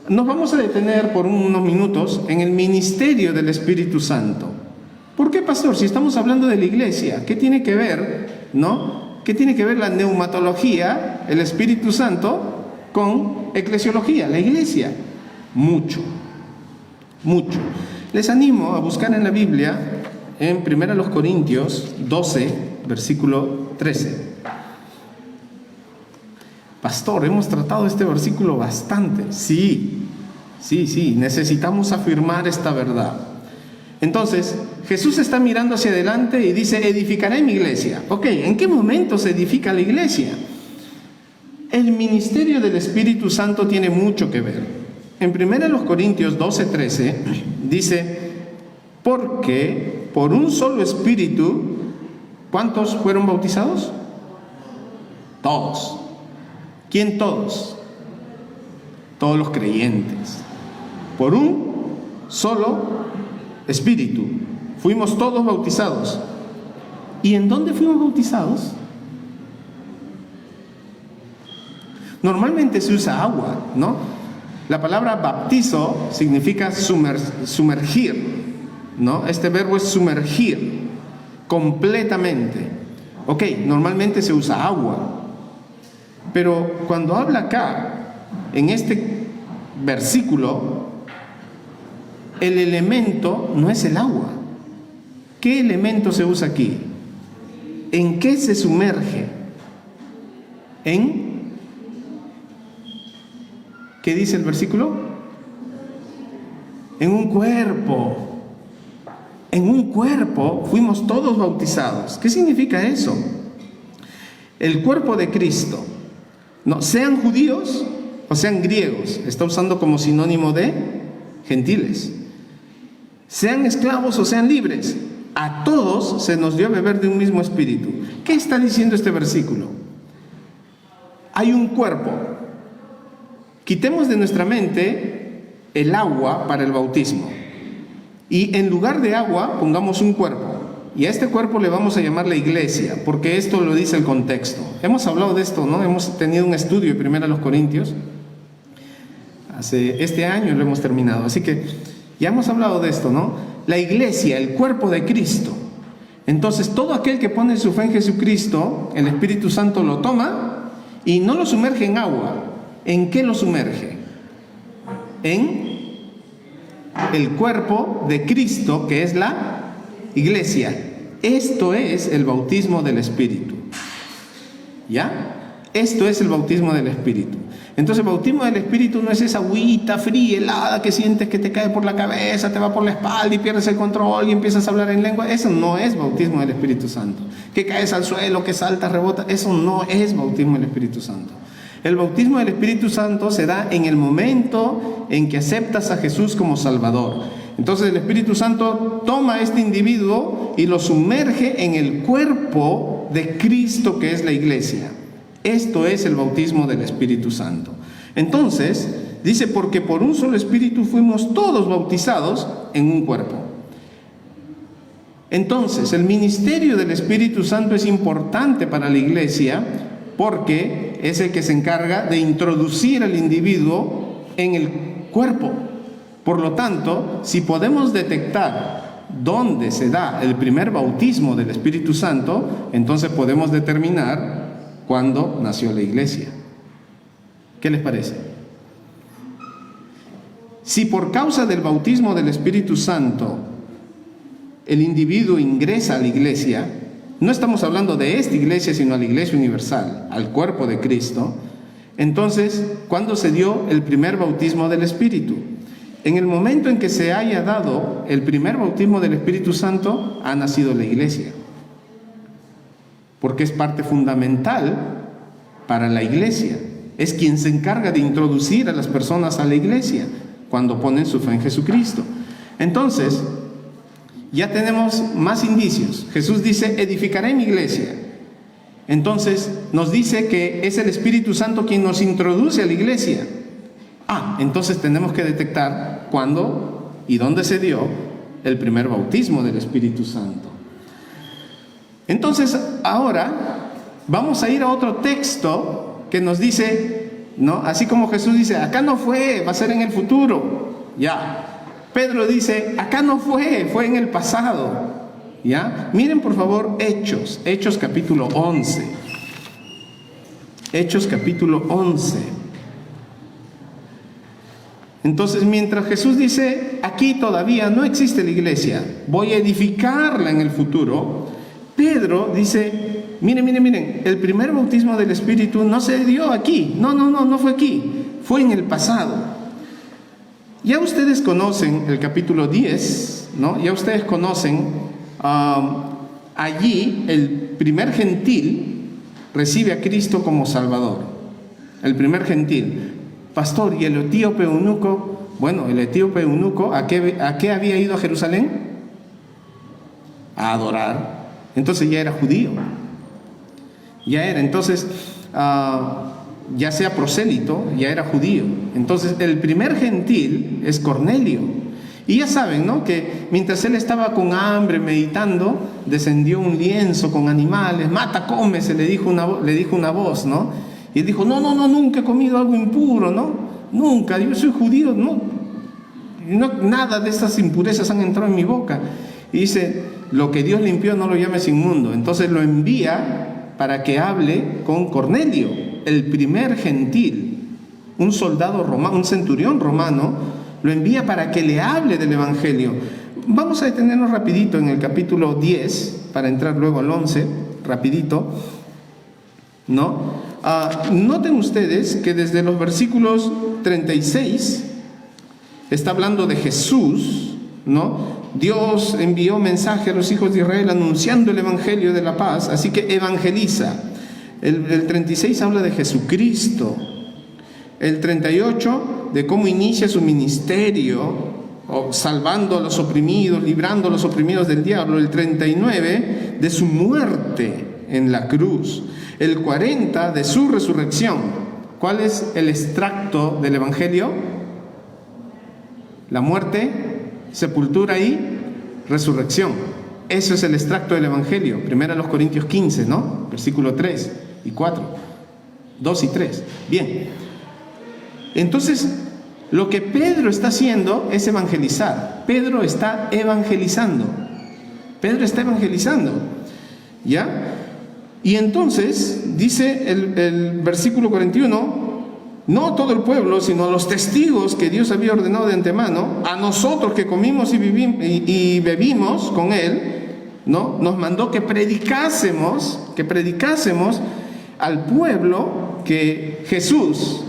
nos vamos a detener por unos minutos en el ministerio del Espíritu Santo. ¿Por qué, pastor? Si estamos hablando de la iglesia, ¿qué tiene que ver, no? ¿Qué tiene que ver la neumatología, el Espíritu Santo, con eclesiología, la iglesia? Mucho. Les animo a buscar en la Biblia, en 1 Corintios 12, versículo 13. Pastor, hemos tratado este versículo bastante. Sí, necesitamos afirmar esta verdad. Entonces, Jesús está mirando hacia adelante y dice: edificaré mi iglesia. Ok, ¿en qué momento se edifica la iglesia? El ministerio del Espíritu Santo tiene mucho que ver. En 1 Corintios 12, 13 dice: porque por un solo Espíritu, ¿cuántos fueron bautizados? Todos. ¿Quién todos? Todos los creyentes. Por un solo Espíritu fuimos todos bautizados. ¿Y en dónde fuimos bautizados? Normalmente se usa agua, ¿no? La palabra baptizo significa sumergir, ¿no? Este verbo es sumergir completamente. Ok, normalmente se usa agua. Pero cuando habla acá, en este versículo, el elemento no es el agua. ¿Qué elemento se usa aquí? ¿En qué se sumerge? ¿Qué dice el versículo? En un cuerpo. En un cuerpo fuimos todos bautizados. ¿Qué significa eso? El cuerpo de Cristo. No, sean judíos o sean griegos. Está usando como sinónimo de gentiles. Sean esclavos o sean libres. A todos se nos dio a beber de un mismo espíritu. ¿Qué está diciendo este versículo? Hay un cuerpo. Quitemos de nuestra mente el agua para el bautismo. Y en lugar de agua pongamos un cuerpo. Y a este cuerpo le vamos a llamar la iglesia, porque esto lo dice el contexto. Hemos hablado de esto, ¿no? Hemos tenido un estudio de 1 Corintios. Este año lo hemos terminado. Así que ya hemos hablado de esto, ¿no? La iglesia, el cuerpo de Cristo. Entonces, todo aquel que pone su fe en Jesucristo, el Espíritu Santo lo toma y no lo sumerge en agua. ¿En qué lo sumerge? En el cuerpo de Cristo, que es la iglesia. Esto es el bautismo del Espíritu. ¿Ya? Esto es el bautismo del Espíritu. Entonces el bautismo del Espíritu no es esa agüita fría, helada, que sientes que te cae por la cabeza, te va por la espalda y pierdes el control y empiezas a hablar en lengua. Eso no es bautismo del Espíritu Santo. Que caes al suelo, que saltas, rebotas. Eso no es bautismo del Espíritu Santo. El bautismo del Espíritu Santo se da en el momento en que aceptas a Jesús como Salvador. Entonces el Espíritu Santo toma a este individuo y lo sumerge en el cuerpo de Cristo, que es la iglesia. Esto es el bautismo del Espíritu Santo. Entonces, dice, porque por un solo Espíritu fuimos todos bautizados en un cuerpo. Entonces, el ministerio del Espíritu Santo es importante para la iglesia porque es el que se encarga de introducir al individuo en el cuerpo. Por lo tanto, si podemos detectar dónde se da el primer bautismo del Espíritu Santo, entonces podemos determinar cuándo nació la iglesia. ¿Qué les parece? Si por causa del bautismo del Espíritu Santo el individuo ingresa a la iglesia, no estamos hablando de esta iglesia, sino a la iglesia universal, al cuerpo de Cristo, entonces, ¿cuándo se dio el primer bautismo del Espíritu? En el momento en que se haya dado el primer bautismo del Espíritu Santo, ha nacido la iglesia. Porque es parte fundamental para la iglesia. Es quien se encarga de introducir a las personas a la iglesia cuando ponen su fe en Jesucristo. Entonces, ya tenemos más indicios. Jesús dice, edificaré mi iglesia. Entonces, nos dice que es el Espíritu Santo quien nos introduce a la iglesia. Entonces tenemos que detectar cuándo y dónde se dio el primer bautismo del Espíritu Santo. Entonces, ahora vamos a ir a otro texto que nos dice, ¿no? Así como Jesús dice, acá no fue, va a ser en el futuro. Ya. Pedro dice, acá no fue, fue en el pasado. ¿Ya? Miren por favor Hechos capítulo 11. Hechos capítulo 11. Entonces, mientras Jesús dice, aquí todavía no existe la iglesia, voy a edificarla en el futuro, Pedro dice, miren, el primer bautismo del Espíritu no se dio aquí, no fue aquí, fue en el pasado. Ya ustedes conocen el capítulo 10, ¿no? Ya ustedes conocen, allí el primer gentil recibe a Cristo como Salvador, el primer gentil. Pastor, ¿y el etíope eunuco? Bueno, el etíope eunuco, ¿a qué había ido a Jerusalén? A adorar. Entonces ya era judío. Ya era, entonces, ya sea prosélito, ya era judío. Entonces, el primer gentil es Cornelio. Y ya saben, ¿no? Que mientras él estaba con hambre, meditando, descendió un lienzo con animales. Mata, come, le dijo una voz, ¿no? Y él dijo, no, nunca he comido algo impuro, ¿no? Nunca, yo soy judío, no, nada de estas impurezas han entrado en mi boca. Y dice, lo que Dios limpió no lo llames inmundo. Entonces lo envía para que hable con Cornelio, el primer gentil, un soldado romano, un centurión romano, lo envía para que le hable del Evangelio. Vamos a detenernos rapidito en el capítulo 10, para entrar luego al 11, rapidito, ¿no? Noten ustedes que desde los versículos 36 está hablando de Jesús, ¿no? Dios envió mensaje a los hijos de Israel anunciando el evangelio de la paz, así que evangeliza. El 36 habla de Jesucristo. El 38 de cómo inicia su ministerio, salvando a los oprimidos, librando a los oprimidos del diablo. El 39 de su muerte en la cruz. El 40 de su resurrección. ¿Cuál es el extracto del evangelio? La muerte, sepultura y resurrección. Eso es el extracto del evangelio. Primero a los Corintios 15, ¿no? Versículo 3 y 4. 2 y 3. Bien. Entonces, lo que Pedro está haciendo es evangelizar. Pedro está evangelizando. Pedro está evangelizando. ¿Ya? Y entonces, dice el versículo 41, no todo el pueblo, sino los testigos que Dios había ordenado de antemano, a nosotros que comimos y bebimos con Él, ¿no? Nos mandó que predicásemos al pueblo que Jesús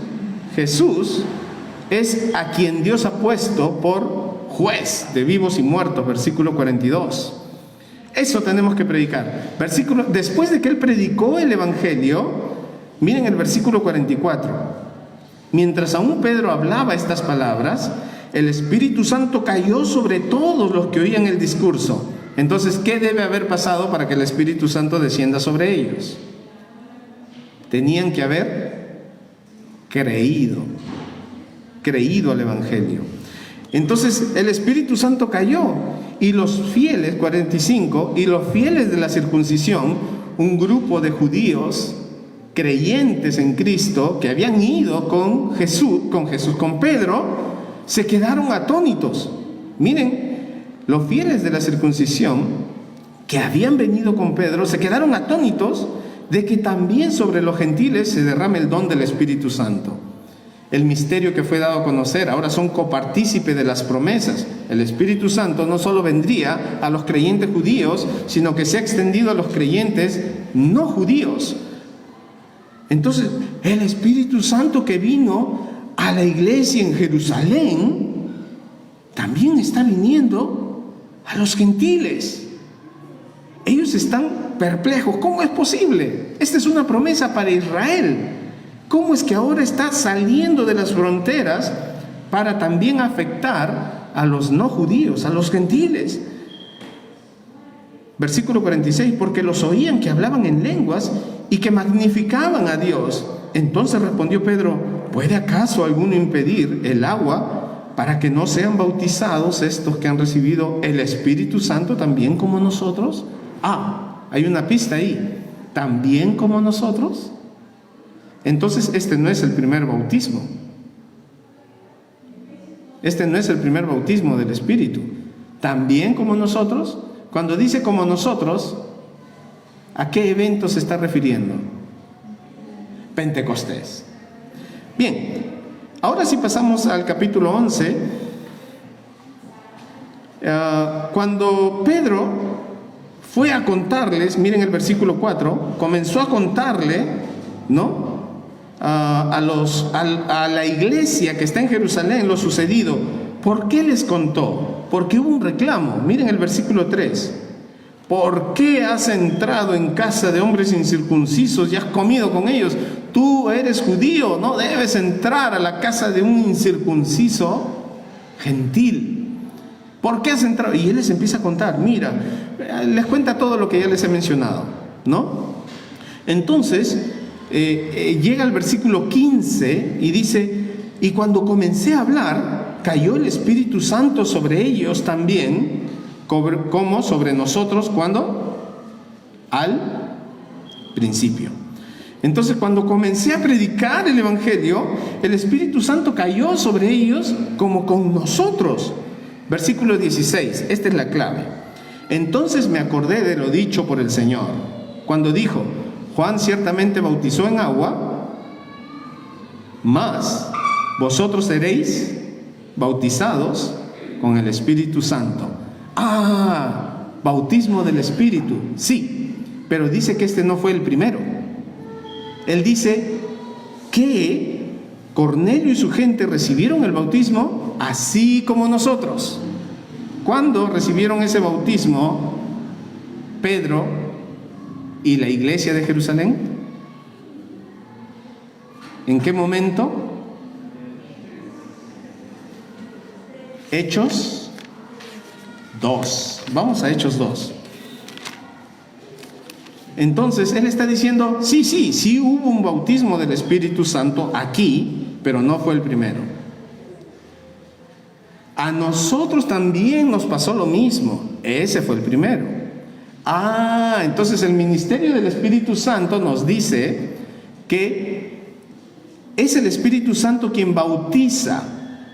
es a quien Dios ha puesto por juez de vivos y muertos, versículo 42. Eso tenemos que predicar. Después de que él predicó el evangelio, miren el versículo 44. Mientras aún Pedro hablaba estas palabras, el Espíritu Santo cayó sobre todos los que oían el discurso. Entonces, ¿qué debe haber pasado para que el Espíritu Santo descienda sobre ellos? Tenían que haber creído al evangelio. Entonces el Espíritu Santo cayó y los fieles, 45, y los fieles de la circuncisión, un grupo de judíos creyentes en Cristo que habían ido con Pedro, se quedaron atónitos. Miren, los fieles de la circuncisión que habían venido con Pedro se quedaron atónitos de que también sobre los gentiles se derrame el don del Espíritu Santo. El misterio que fue dado a conocer, ahora son copartícipes de las promesas. El Espíritu Santo no solo vendría a los creyentes judíos, sino que se ha extendido a los creyentes no judíos. Entonces, el Espíritu Santo que vino a la iglesia en Jerusalén, también está viniendo a los gentiles. Ellos están perplejos. ¿Cómo es posible? Esta es una promesa para Israel. ¿Cómo es que ahora está saliendo de las fronteras para también afectar a los no judíos, a los gentiles? Versículo 46, porque los oían que hablaban en lenguas y que magnificaban a Dios. Entonces respondió Pedro, ¿puede acaso alguno impedir el agua para que no sean bautizados estos que han recibido el Espíritu Santo también como nosotros? Hay una pista ahí. ¿También como nosotros? Entonces este no es el primer bautismo. Este no es el primer bautismo del Espíritu. ¿También como nosotros? Cuando dice como nosotros, ¿a qué evento se está refiriendo? Pentecostés. Bien, ahora sí pasamos al capítulo 11. Cuando Pedro fue a contarles, miren el versículo 4, comenzó a contarle, ¿no?, a la iglesia que está en Jerusalén lo sucedido. ¿Por qué les contó? Porque hubo un reclamo. Miren el versículo 3. ¿Por qué has entrado en casa de hombres incircuncisos y has comido con ellos? Tú eres judío, no debes entrar a la casa de un incircunciso gentil. ¿Por qué has entrado? Y él les empieza a contar. Mira, les cuenta todo lo que ya les he mencionado, ¿no? Entonces llega al versículo 15 y dice, y cuando comencé a hablar, cayó el Espíritu Santo sobre ellos también, como sobre nosotros. ¿Cuándo? Al principio. Entonces, cuando comencé a predicar el evangelio, el Espíritu Santo cayó sobre ellos como con nosotros. Versículo 16, esta es la clave. Entonces me acordé de lo dicho por el Señor, cuando dijo, Juan ciertamente bautizó en agua, mas vosotros seréis bautizados con el Espíritu Santo. Bautismo del Espíritu, sí, pero dice que este no fue el primero. Él dice que Cornelio y su gente recibieron el bautismo bautismo, así como nosotros. ¿Cuándo recibieron ese bautismo Pedro y la iglesia de Jerusalén? ¿En qué momento? Hechos 2. Vamos a Hechos 2. Entonces, él está diciendo, sí hubo un bautismo del Espíritu Santo aquí, pero no fue el primero. A nosotros también nos pasó lo mismo. Ese fue el primero. Entonces el ministerio del Espíritu Santo nos dice que es el Espíritu Santo quien bautiza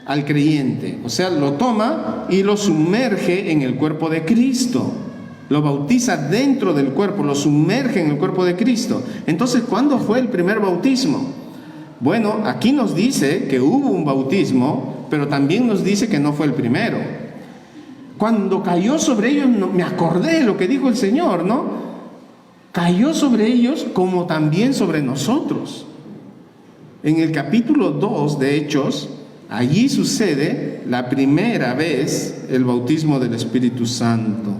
al creyente. O sea, lo toma y lo sumerge en el cuerpo de Cristo. Lo bautiza dentro del cuerpo, lo sumerge en el cuerpo de Cristo. Entonces, ¿cuándo fue el primer bautismo? Bueno, aquí nos dice que hubo un bautismo, pero también nos dice que no fue el primero. Cuando cayó sobre ellos, me acordé de lo que dijo el Señor, ¿no? Cayó sobre ellos como también sobre nosotros. En el capítulo 2 de Hechos, allí sucede la primera vez el bautismo del Espíritu Santo.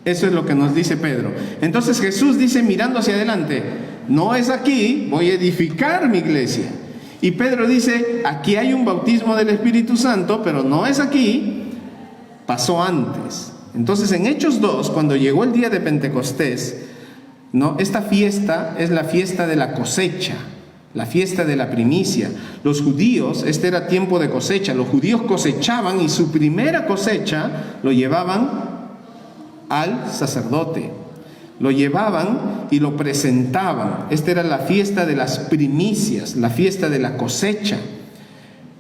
Eso es lo que nos dice Pedro. Entonces Jesús dice, mirando hacia adelante, no es aquí, voy a edificar mi iglesia. Y Pedro dice, aquí hay un bautismo del Espíritu Santo, pero no es aquí, pasó antes. Entonces en Hechos 2, cuando llegó el día de Pentecostés, ¿no? Esta fiesta es la fiesta de la cosecha, la fiesta de la primicia. Los judíos, este era tiempo de cosecha, los judíos cosechaban y su primera cosecha lo llevaban al sacerdote, lo llevaban y lo presentaban. Esta era la fiesta de las primicias, la fiesta de la cosecha.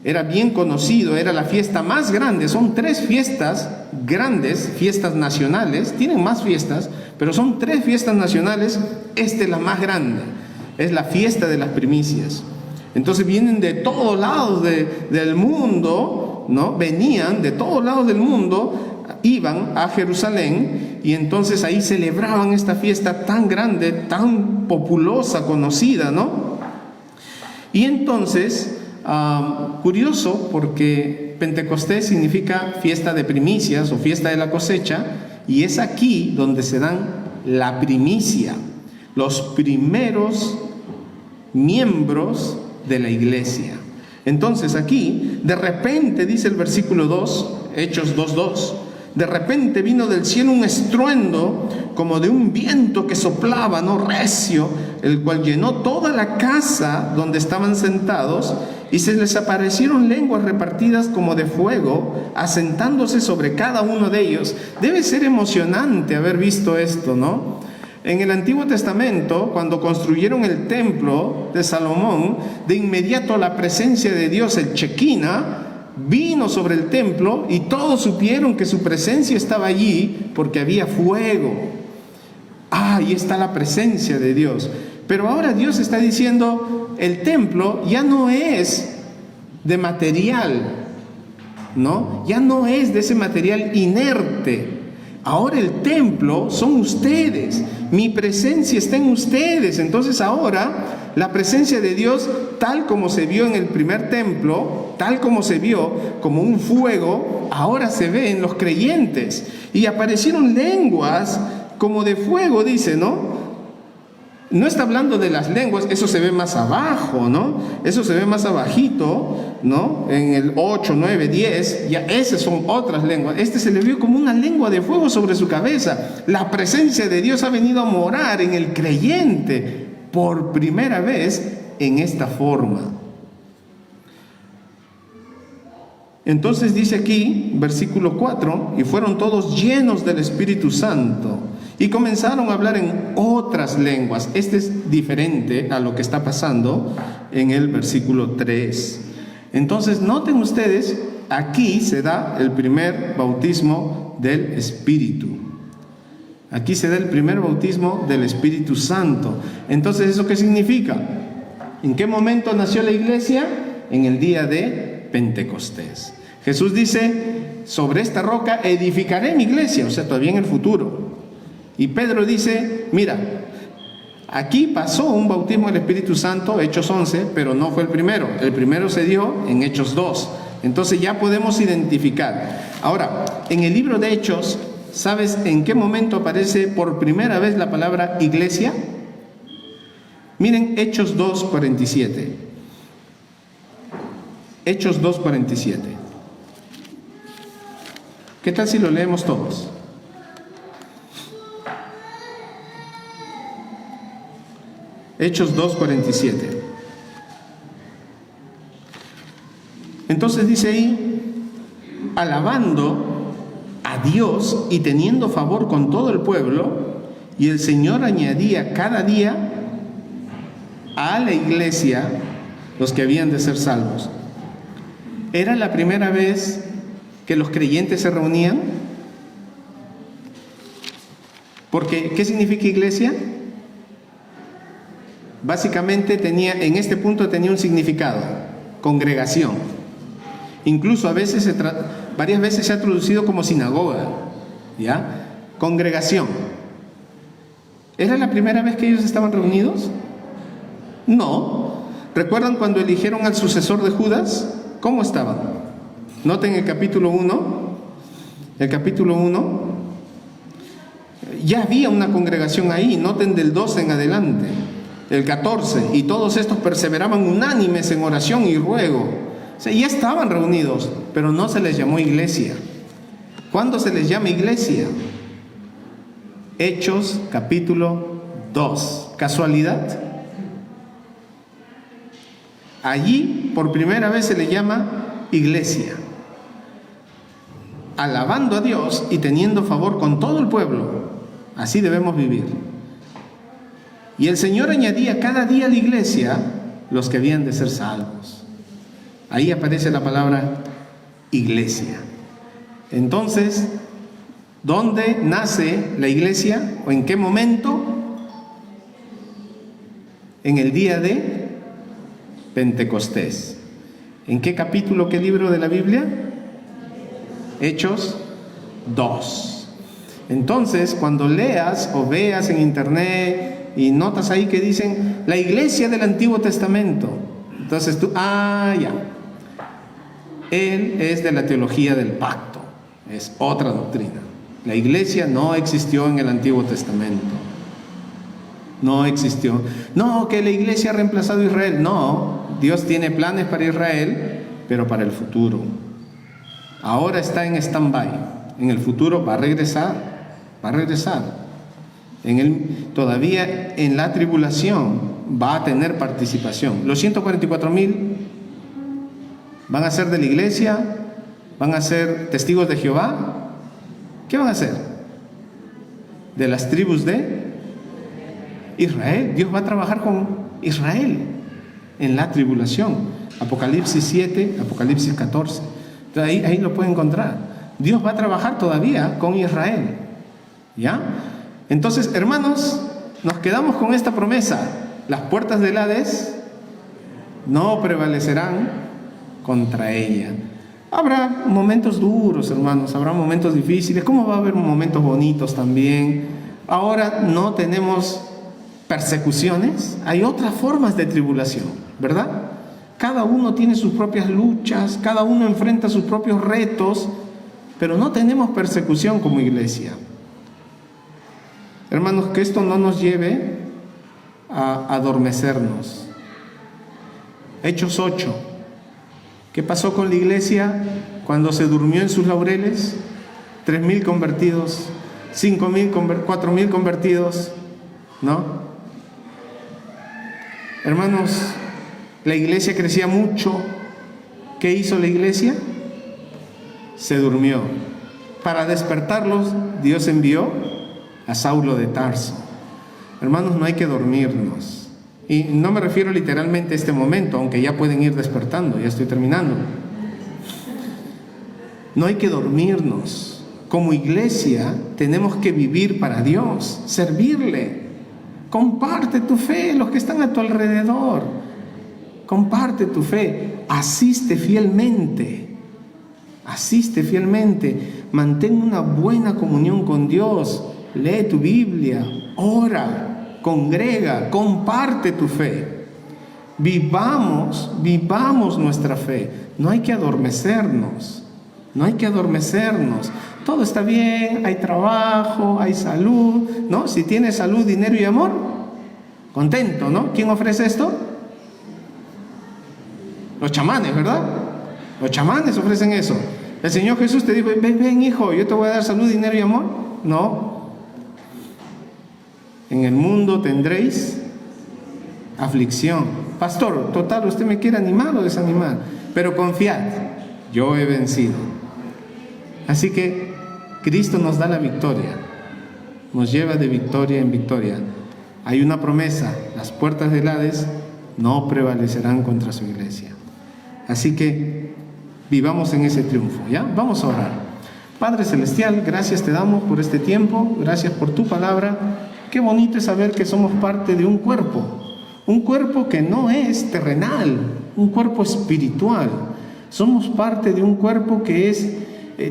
Era bien conocido, era la fiesta más grande. Son 3 fiestas grandes, fiestas nacionales, tienen más fiestas, pero son 3 fiestas nacionales. Esta es la más grande, es la fiesta de las primicias. Entonces vienen de todos lados del mundo, ¿no? Venían de todos lados del mundo, iban a Jerusalén y entonces ahí celebraban esta fiesta tan grande, tan populosa, conocida, ¿no? Y entonces, curioso, porque Pentecostés significa fiesta de primicias o fiesta de la cosecha, y es aquí donde se dan la primicia, los primeros miembros de la iglesia. Entonces aquí, de repente, dice el versículo 2, Hechos 2:2, de repente vino del cielo un estruendo como de un viento que soplaba, no recio, el cual llenó toda la casa donde estaban sentados, y se les aparecieron lenguas repartidas como de fuego, asentándose sobre cada uno de ellos. Debe ser emocionante haber visto esto, ¿no? En el Antiguo Testamento, cuando construyeron el templo de Salomón, de inmediato la presencia de Dios, el Shekinah, vino sobre el templo y todos supieron que su presencia estaba allí porque había fuego. Ahí está la presencia de Dios. Pero ahora Dios está diciendo, el templo ya no es de material, ¿no? Ya no es de ese material inerte. Ahora el templo son ustedes. Mi presencia está en ustedes. Entonces ahora la presencia de Dios, tal como se vio en el primer templo, tal como se vio como un fuego, ahora se ve en los creyentes. Y aparecieron lenguas como de fuego, dice, ¿no? No está hablando de las lenguas, eso se ve más abajo, ¿no? Eso se ve más abajito, ¿no? En el 8, 9, 10, ya esas son otras lenguas. Este se le vio como una lengua de fuego sobre su cabeza. La presencia de Dios ha venido a morar en el creyente por primera vez en esta forma. Entonces dice aquí, versículo 4, y fueron todos llenos del Espíritu Santo y comenzaron a hablar en otras lenguas. Este es diferente a lo que está pasando en el versículo 3. Entonces noten ustedes, aquí se da el primer bautismo del Espíritu. Aquí se da el primer bautismo del Espíritu Santo. Entonces, ¿eso qué significa? ¿En qué momento nació la iglesia? En el día de Pentecostés. Jesús dice, sobre esta roca edificaré mi iglesia, o sea, todavía en el futuro. Y Pedro dice, mira, aquí pasó un bautismo del Espíritu Santo, Hechos 11, pero no fue el primero. El primero se dio en Hechos 2. Entonces ya podemos identificar. Ahora, en el libro de Hechos, ¿sabes en qué momento aparece por primera vez la palabra iglesia? Miren Hechos 2:47. Hechos 2:47. ¿Qué tal si lo leemos todos? Hechos 2:47. Entonces dice ahí, alabando a Dios y teniendo favor con todo el pueblo, y el Señor añadía cada día a la iglesia los que habían de ser salvos. ¿Era la primera vez que los creyentes se reunían? Porque, ¿qué significa iglesia? Básicamente en este punto tenía un significado, congregación. Incluso varias veces se ha traducido como sinagoga, ¿ya? Congregación. ¿Era la primera vez que ellos estaban reunidos? No. ¿Recuerdan cuando eligieron al sucesor de Judas? ¿Cómo estaban? Noten el capítulo 1. El capítulo 1. Ya había una congregación ahí. Noten del 12 en adelante. El 14. Y todos estos perseveraban unánimes en oración y ruego. O sea, ya estaban reunidos, pero no se les llamó iglesia. ¿Cuándo se les llama iglesia? Hechos capítulo 2. ¿Casualidad? Allí por primera vez se le llama iglesia. Alabando a Dios y teniendo favor con todo el pueblo. Así debemos vivir. Y el Señor añadía cada día a la iglesia los que habían de ser salvos. Ahí aparece la palabra iglesia. Entonces, ¿dónde nace la iglesia? ¿O en qué momento? En el día de Pentecostés. ¿En qué capítulo, qué libro de la Biblia? Hechos 2. Entonces, cuando leas o veas en internet y notas ahí que dicen la iglesia del Antiguo Testamento, entonces tú, ya. Él es de la teología del pacto, es otra doctrina. La iglesia no existió en el Antiguo Testamento. No existió. No, que la iglesia ha reemplazado a Israel. No, Dios tiene planes para Israel, pero para el futuro. Ahora está en stand-by. En el futuro va a regresar. Va a regresar. Todavía en la tribulación va a tener participación. Los 144,000 van a ser de la iglesia, van a ser testigos de Jehová. ¿Qué van a hacer? De las tribus de Israel. Dios va a trabajar con Israel en la tribulación. Apocalipsis 7, Apocalipsis 14. Entonces ahí lo puede encontrar. Dios va a trabajar todavía con Israel. ¿Ya? Entonces, hermanos, nos quedamos con esta promesa. Las puertas del Hades no prevalecerán contra ella. Habrá momentos duros, hermanos, habrá momentos difíciles, como va a haber momentos bonitos también. Ahora no tenemos persecuciones, hay otras formas de tribulación, ¿verdad? Cada uno tiene sus propias luchas, cada uno enfrenta sus propios retos, pero no tenemos persecución como iglesia. Hermanos, que esto no nos lleve a adormecernos. Hechos 8. ¿Qué pasó con la iglesia cuando se durmió en sus laureles? 3,000 convertidos, 5,000, 4,000 convertidos, ¿no? Hermanos, la iglesia crecía mucho. ¿Qué hizo la iglesia? Se durmió. Para despertarlos, Dios envió a Saulo de Tarso. Hermanos, no hay que dormirnos. Y no me refiero literalmente a este momento, aunque ya pueden ir despertando, ya estoy terminando. No hay que dormirnos. Como iglesia tenemos que vivir para Dios, servirle. Comparte tu fe, los que están a tu alrededor. Comparte tu fe, asiste fielmente. Asiste fielmente, mantén una buena comunión con Dios, lee tu Biblia, ora, congrega, comparte tu fe. Vivamos nuestra fe. No hay que adormecernos. No hay que adormecernos. Todo está bien, hay trabajo, hay salud, ¿no? Si tienes salud, dinero y amor, contento, ¿no? ¿Quién ofrece esto? Los chamanes, ¿verdad? Los chamanes ofrecen eso. El Señor Jesús te dijo: ven hijo, yo te voy a dar salud, dinero y amor. No. En el mundo tendréis aflicción. Pastor, total, usted me quiere animar o desanimar, pero confiad, yo he vencido. Así que Cristo nos da la victoria, nos lleva de victoria en victoria. Hay una promesa: las puertas del Hades no prevalecerán contra su iglesia. Así que vivamos en ese triunfo, ¿ya? Vamos a orar. Padre Celestial, gracias te damos por este tiempo, gracias por tu palabra. Qué bonito es saber que somos parte de un cuerpo que no es terrenal, un cuerpo espiritual. Somos parte de un cuerpo que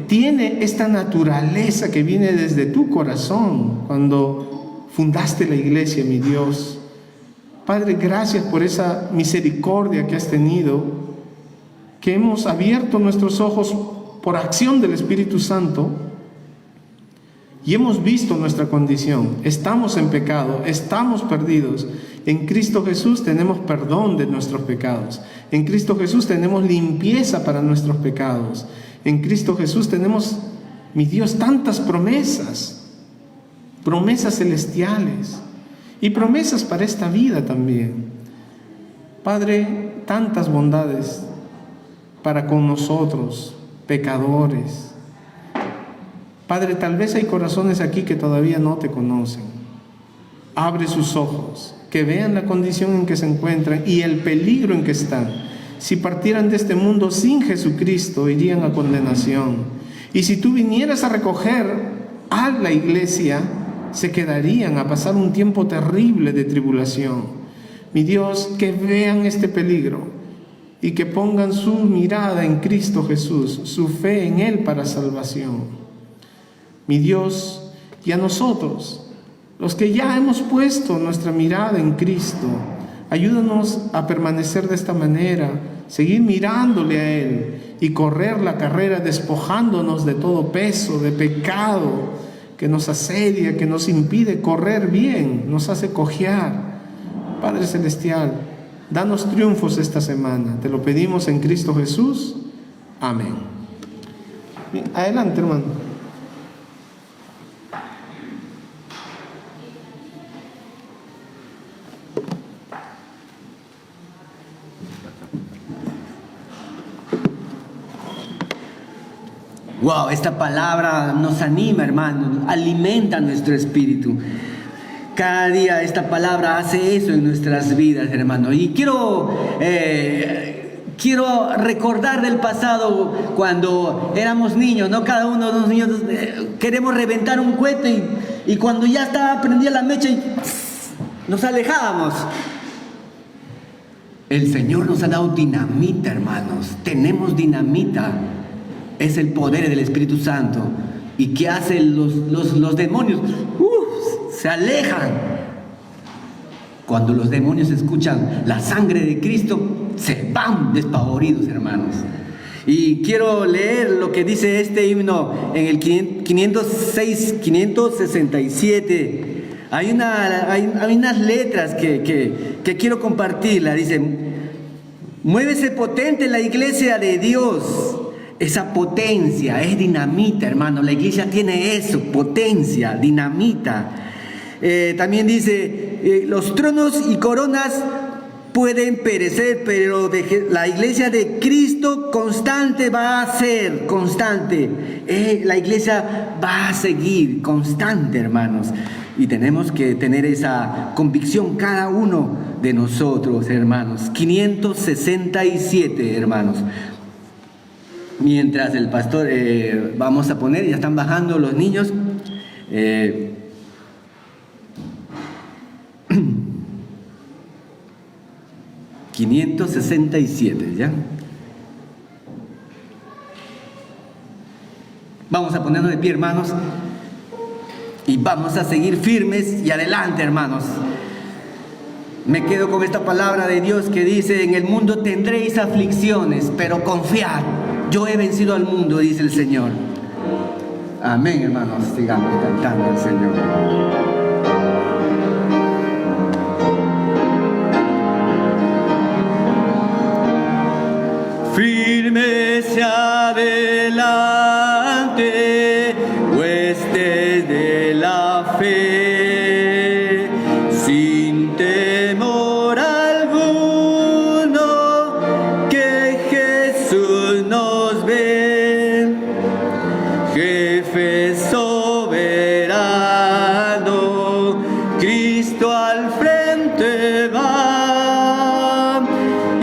tiene esta naturaleza que viene desde tu corazón cuando fundaste la iglesia, mi Dios. Padre, gracias por esa misericordia que has tenido, que hemos abierto nuestros ojos por acción del Espíritu Santo y hemos visto nuestra condición. Estamos en pecado, estamos perdidos. En Cristo Jesús tenemos perdón de nuestros pecados. En Cristo Jesús tenemos limpieza para nuestros pecados. En Cristo Jesús tenemos, mi Dios, tantas promesas celestiales y promesas para esta vida también. Padre, tantas bondades para con nosotros, pecadores. Padre, tal vez hay corazones aquí que todavía no te conocen. Abre sus ojos, que vean la condición en que se encuentran y el peligro en que están. Si partieran de este mundo sin Jesucristo, irían a condenación. Y si tú vinieras a recoger a la iglesia, se quedarían a pasar un tiempo terrible de tribulación. Mi Dios, que vean este peligro y que pongan su mirada en Cristo Jesús, su fe en Él para salvación. Mi Dios, y a nosotros, los que ya hemos puesto nuestra mirada en Cristo, ayúdanos a permanecer de esta manera, seguir mirándole a Él y correr la carrera despojándonos de todo peso, de pecado que nos asedia, que nos impide correr bien, nos hace cojear. Padre Celestial, danos triunfos esta semana. Te lo pedimos en Cristo Jesús. Amén. Bien, adelante, hermano. Wow, esta palabra nos anima, hermano, alimenta nuestro espíritu. Cada día esta palabra hace eso en nuestras vidas, hermano. Y quiero recordar del pasado cuando éramos niños, ¿no? Cada uno de los niños queremos reventar un cohete y cuando ya estaba prendida la mecha nos alejábamos. El Señor nos ha dado dinamita, hermanos. Tenemos dinamita. Es el poder del Espíritu Santo. ¿Y qué hacen los demonios? Se alejan. Cuando los demonios escuchan la sangre de Cristo, se van despavoridos, hermanos. Y quiero leer lo que dice este himno en el 567. Hay unas letras que quiero compartirla. Dice: muévese potente la iglesia de Dios. Esa potencia es dinamita, hermano. La iglesia tiene eso, potencia, dinamita. También dice: los tronos y coronas pueden perecer, pero la iglesia de Cristo constante va a ser, constante. La iglesia va a seguir constante, hermanos. Y tenemos que tener esa convicción cada uno de nosotros, hermanos. 567, hermanos. Mientras el pastor, vamos a poner, ya están bajando los niños. 567, ¿ya? Vamos a ponernos de pie, hermanos, y vamos a seguir firmes y adelante, hermanos. Me quedo con esta palabra de Dios que dice: en el mundo tendréis aflicciones, pero confiad, yo he vencido al mundo, dice el Señor. Amén, hermanos, sigamos cantando al Señor. Firme hacia adelante, huestes de la fe, sin temor alguno, que Jesús nos ve, jefe soberano, Cristo al frente va,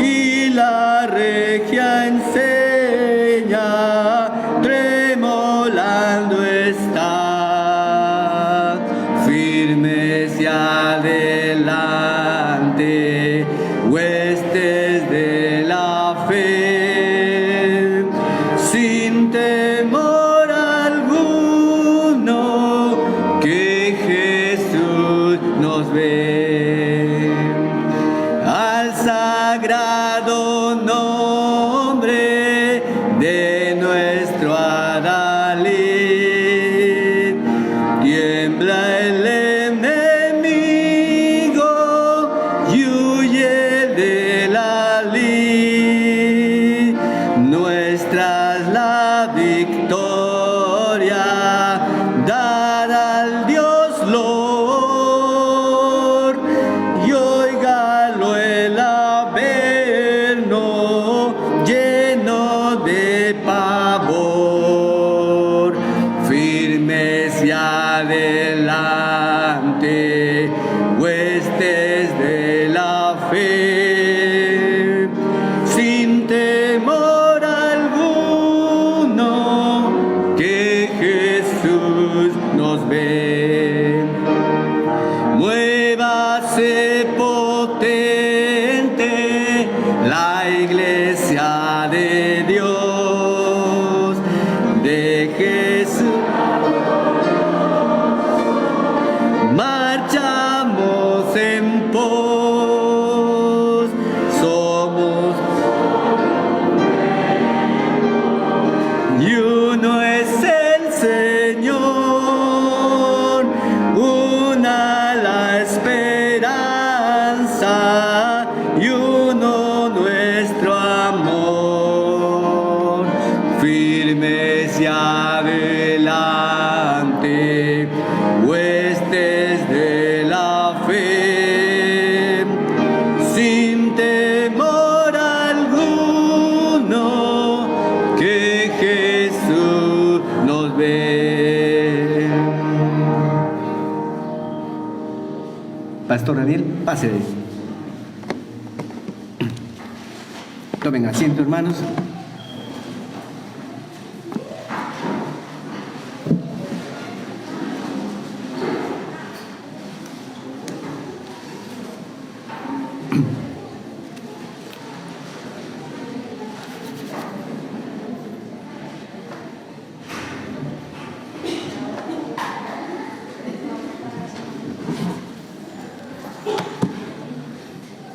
y la regia enseña, tremolando está, firmes y adelante, huestes de la fe, sin temor alguno, que Jesús nos ve. Al sagrado nombre de nuestro Adalid, tiembla el enemigo y huye de la lid. Nuestra es la victoria, dar al Dios Lord, y óigalo el averno lleno de pavor. Firmes y adelante, huestes de la fe, sin temor alguno, que Jesús nos ve. Muévase potente la iglesia de Dios, de Jesús. Marchamos en pos, somos y uno es el Señor, una la esperanza y uno nuestro amor. Firmes y adelante, huestes de la fe, sin temor alguno, que Jesús nos ve. Pastor Daniel, pase de ahí. Tomen asiento, hermanos.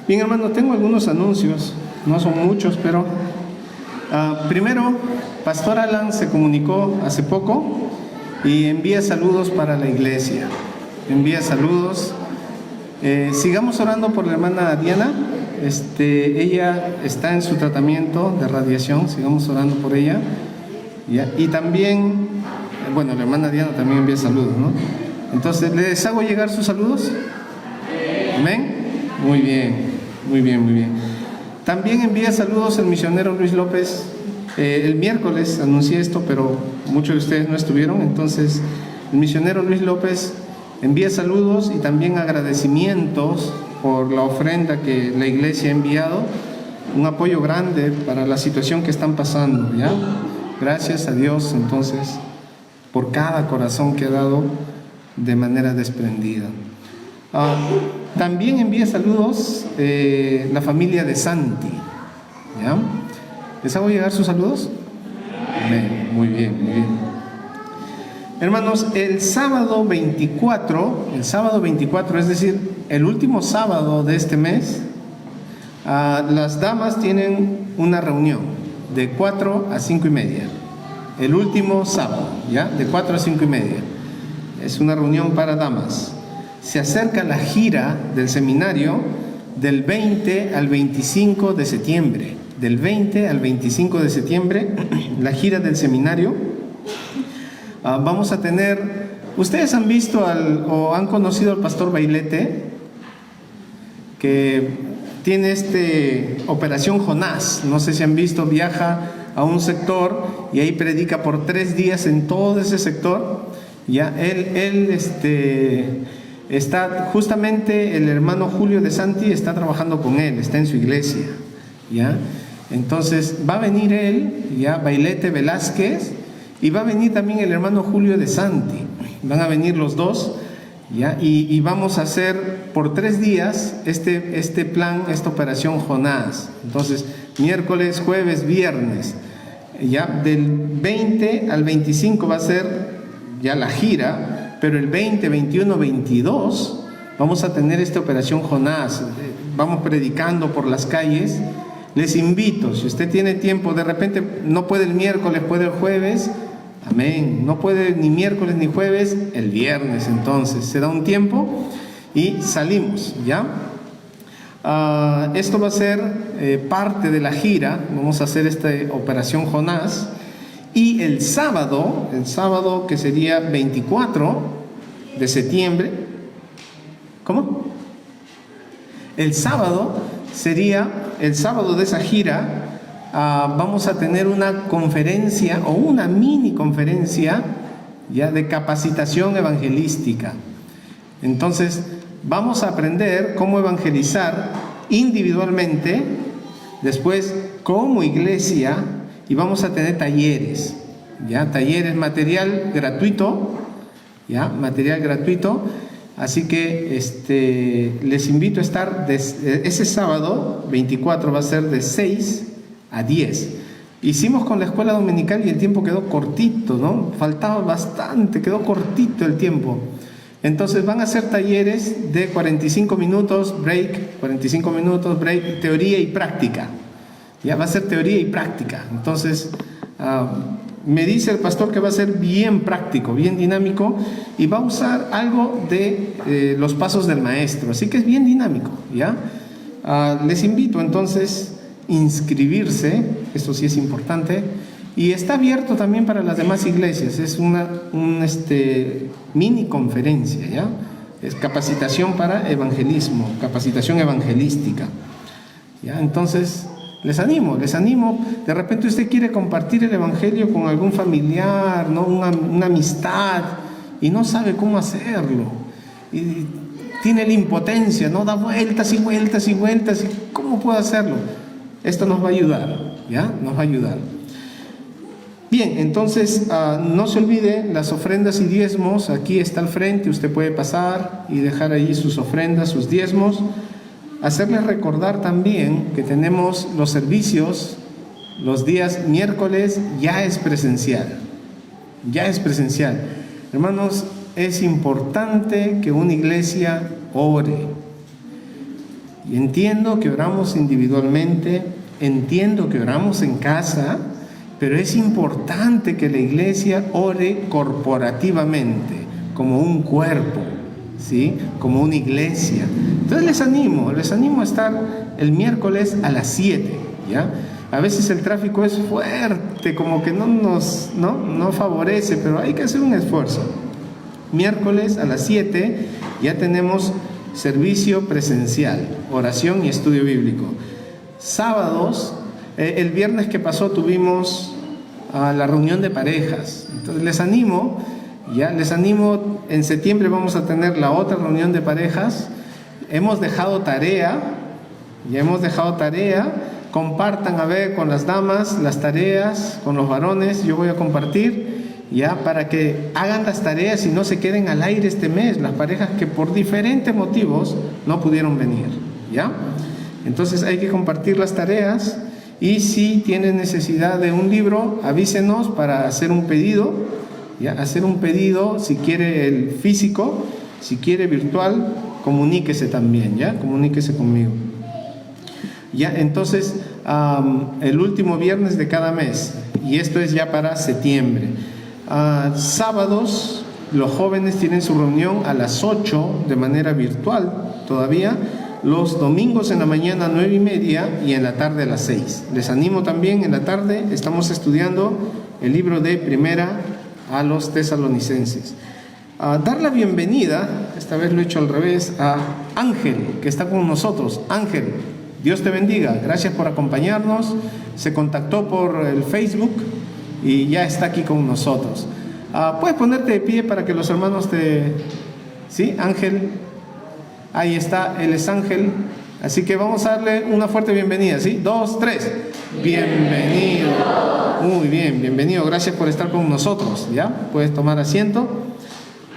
Bien, hermano, tengo algunos anuncios, no son muchos, pero primero, Pastor Alan se comunicó hace poco y envía saludos para la iglesia. Envía saludos. Sigamos orando por la hermana Diana. Ella está en su tratamiento de radiación, sigamos orando por ella. Y también, bueno, la hermana Diana también envía saludos, ¿no? Entonces, ¿les hago llegar sus saludos? ¿Amén? Muy bien, muy bien, muy bien. También envía saludos el misionero Luis López. El miércoles anuncié esto, pero muchos de ustedes no estuvieron. Entonces, el misionero Luis López envía saludos y también agradecimientos por la ofrenda que la iglesia ha enviado. Un apoyo grande para la situación que están pasando, ¿ya? Gracias a Dios, entonces, por cada corazón que ha dado de manera desprendida. También envía saludos la familia de Santi, ¿ya? ¿Les hago llegar sus saludos? Amén. Muy bien, muy bien. Hermanos, el sábado 24, es decir, el último sábado de este mes, las damas tienen una reunión de 4 a 5 y media. El último sábado, ¿ya? De 4 a 5 y media. Es una reunión para damas. Se acerca la gira del seminario del 20 al 25 de septiembre. Del 20 al 25 de septiembre, la gira del seminario. Vamos a tener... ¿Ustedes han visto o han conocido al pastor Bailete? Que tiene Operación Jonás. No sé si han visto, viaja a un sector y ahí predica por 3 días en todo ese sector. Ya, él está, justamente el hermano Julio de Santi está trabajando con él, está en su iglesia, ¿ya? Entonces va a venir él, ya, Bailete Velázquez, y va a venir también el hermano Julio de Santi. Van a venir los dos, ¿ya? Y vamos a hacer por 3 días este plan, esta operación Jonás. Entonces, miércoles, jueves, viernes, ya, del 20 al 25 va a ser ya la gira, pero el 20, 21, 22 vamos a tener esta operación Jonás. Vamos predicando por las calles. Les invito, si usted tiene tiempo, de repente no puede el miércoles, puede el jueves, amén. No puede ni miércoles ni jueves, el viernes. Entonces se da un tiempo y salimos, ¿ya? Esto va a ser parte de la gira. Vamos a hacer esta operación Jonás. Y el sábado que sería 24 de septiembre, ¿cómo? El sábado sería el sábado de esa gira. Vamos a tener una conferencia o una mini conferencia, ya, de capacitación evangelística. Entonces vamos a aprender cómo evangelizar individualmente, después como iglesia, y vamos a tener talleres, ya, talleres, material gratuito, ya, material gratuito. Así que les invito a estar ese sábado 24, va a ser de 6 a 10. Hicimos con la escuela dominical y el tiempo quedó cortito, ¿no? Faltaba bastante, quedó cortito el tiempo. Entonces van a ser talleres de 45 minutos, break, 45 minutos, break, teoría y práctica. Ya va a ser teoría y práctica. Entonces, me dice el pastor que va a ser bien práctico, bien dinámico, y va a usar algo de los pasos del maestro. Así que es bien dinámico, ¿ya? Les invito entonces a inscribirse, esto sí es importante, y está abierto también para las demás iglesias. Es una mini conferencia, ¿ya? Es capacitación para evangelismo, capacitación evangelística, ¿ya? Entonces, les animo, de repente usted quiere compartir el evangelio con algún familiar, ¿no? Una amistad, y no sabe cómo hacerlo, y tiene la impotencia, ¿no? Da vueltas y vueltas y vueltas, y ¿cómo puedo hacerlo? Esto nos va a ayudar, ¿ya? Nos va a ayudar. Bien, entonces no se olvide las ofrendas y diezmos. Aquí está al frente, usted puede pasar y dejar ahí sus ofrendas, sus diezmos. Hacerles recordar también que tenemos los servicios los días miércoles, ya es presencial. Hermanos, es importante que una iglesia ore. Y entiendo que oramos individualmente, entiendo que oramos en casa, pero es importante que la iglesia ore corporativamente, como un cuerpo, ¿sí? Como una iglesia. Entonces les animo a estar el miércoles a las 7, ¿ya? A veces el tráfico es fuerte, como que no favorece, pero hay que hacer un esfuerzo. Miércoles a las 7 ya tenemos servicio presencial, oración y estudio bíblico. Sábados, el viernes que pasó tuvimos la reunión de parejas. Entonces les animo, en septiembre vamos a tener la otra reunión de parejas. Hemos dejado tarea, compartan con las damas las tareas, con los varones, yo voy a compartir, ya, para que hagan las tareas y no se queden al aire este mes, las parejas que por diferentes motivos no pudieron venir, ¿ya? Entonces hay que compartir las tareas, y si tienen necesidad de un libro, avísenos para hacer un pedido, ¿ya? Hacer un pedido, si quiere el físico, si quiere virtual, comuníquese también, ¿ya? Comuníquese conmigo. Ya, entonces, el último viernes de cada mes, y esto es ya para septiembre. Sábados, los jóvenes tienen su reunión a las 8 de manera virtual todavía. Los domingos en la mañana 9:30 y en la tarde a las 6. Les animo también, en la tarde estamos estudiando el libro de Primera a los Tesalonicenses. Dar la bienvenida, esta vez lo he hecho al revés, a Ángel, que está con nosotros. Ángel, Dios te bendiga, gracias por acompañarnos. Se contactó por el Facebook y ya está aquí con nosotros. Puedes ponerte de pie para que los hermanos te... ¿Sí? Ángel, ahí está, él es Ángel. Así que vamos a darle una fuerte bienvenida, ¿sí? 2, 3. Bienvenido. Muy bien, bienvenido, gracias por estar con nosotros, ¿ya? Puedes tomar asiento.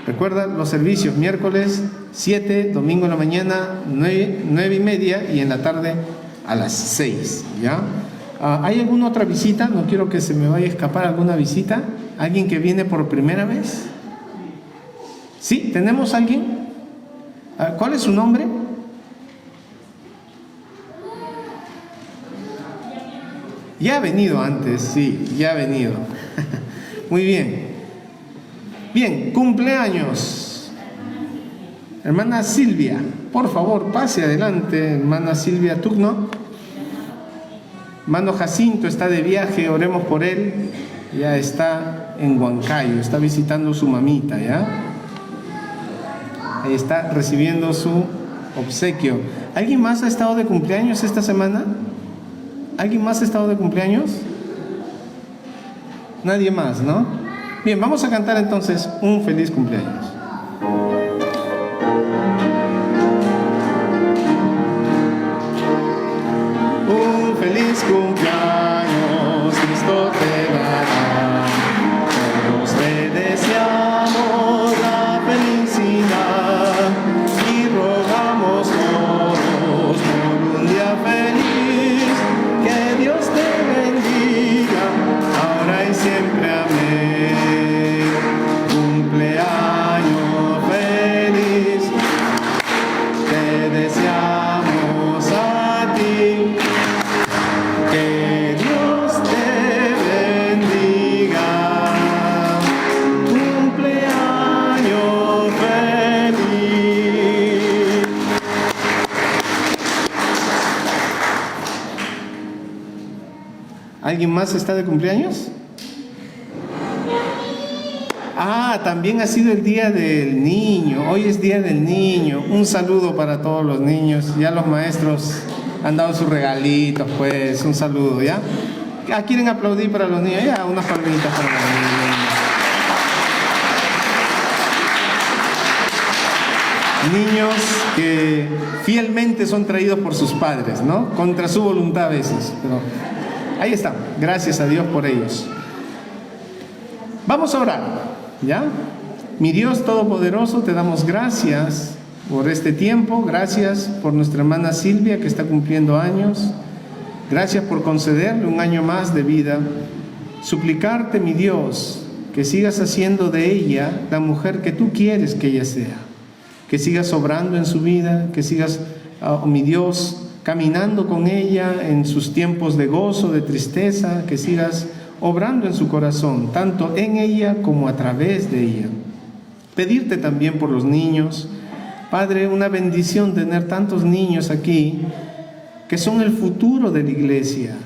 Recuerda los servicios, miércoles 7, domingo en la mañana 9:30 y en la tarde a las 6, ¿ya? ¿Hay alguna otra visita? No quiero que se me vaya a escapar alguna visita. ¿Alguien que viene por primera vez? ¿Sí? ¿Tenemos alguien? ¿Cuál es su nombre? Ya ha venido antes, sí, ya ha venido. Muy bien. Bien, cumpleaños. Hermana Silvia, por favor, pase adelante, hermana Silvia Tugno. Hermano Jacinto está de viaje, oremos por él. Ya está en Huancayo, está visitando su mamita, ¿ya? Ahí está recibiendo su obsequio. ¿Alguien más ha estado de cumpleaños esta semana? ¿Alguien más ha estado de cumpleaños? Nadie más, ¿no? Bien, vamos a cantar entonces un feliz cumpleaños. Un feliz cumpleaños, Cristo te dará. Todos te deseamos la felicidad y rogamos todos por un día feliz. Que Dios te bendiga, ahora y siempre, amén. Cumpleaños feliz, te deseamos a ti. Que Dios te bendiga. Cumpleaños feliz. ¿Alguien más está de cumpleaños? También ha sido el día del niño. Hoy es día del niño. Un saludo para todos los niños. Ya los maestros han dado sus regalitos, pues. Un saludo, ¿ya? ¿Quieren aplaudir para los niños? Ya, unas palmitas para los niños. Niños que fielmente son traídos por sus padres, ¿no? Contra su voluntad a veces, pero ahí está. Gracias a Dios por ellos. Vamos a orar, ¿ya? Mi Dios Todopoderoso, te damos gracias por este tiempo. Gracias por nuestra hermana Silvia, que está cumpliendo años. Gracias por concederle un año más de vida. Suplicarte, mi Dios, que sigas haciendo de ella la mujer que tú quieres que ella sea. Que sigas obrando en su vida, que sigas, mi Dios, caminando con ella en sus tiempos de gozo, de tristeza, que sigas obrando en su corazón, tanto en ella como a través de ella. Pedirte también por los niños. Padre, una bendición tener tantos niños aquí que son el futuro de la iglesia.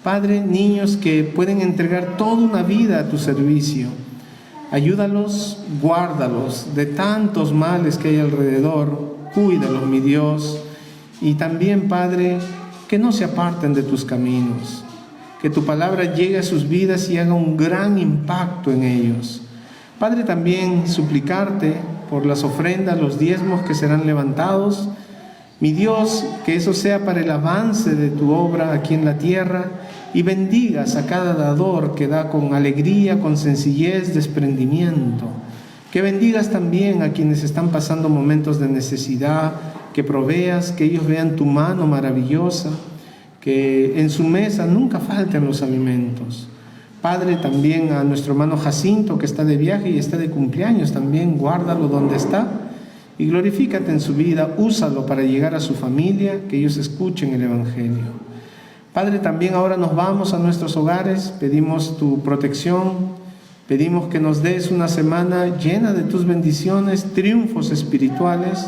Padre, niños que pueden entregar toda una vida a tu servicio. Ayúdalos, guárdalos de tantos males que hay alrededor. Cuídalos, mi Dios. Y también, Padre, que no se aparten de tus caminos. Que tu palabra llegue a sus vidas y haga un gran impacto en ellos. Padre, también suplicarte por las ofrendas, los diezmos que serán levantados. Mi Dios, que eso sea para el avance de tu obra aquí en la tierra, y bendigas a cada dador que da con alegría, con sencillez, desprendimiento. Que bendigas también a quienes están pasando momentos de necesidad, que proveas, que ellos vean tu mano maravillosa, que en su mesa nunca falten los alimentos. Padre, también a nuestro hermano Jacinto, que está de viaje y está de cumpleaños también, guárdalo donde está y glorifícate en su vida, úsalo para llegar a su familia, que ellos escuchen el Evangelio. Padre, también ahora nos vamos a nuestros hogares, pedimos tu protección, pedimos que nos des una semana llena de tus bendiciones, triunfos espirituales,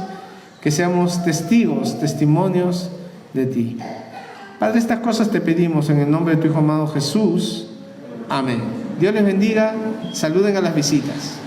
que seamos testigos, testimonios de ti. Padre, estas cosas te pedimos en el nombre de tu Hijo amado Jesús. Amén. Dios les bendiga. Saluden a las visitas.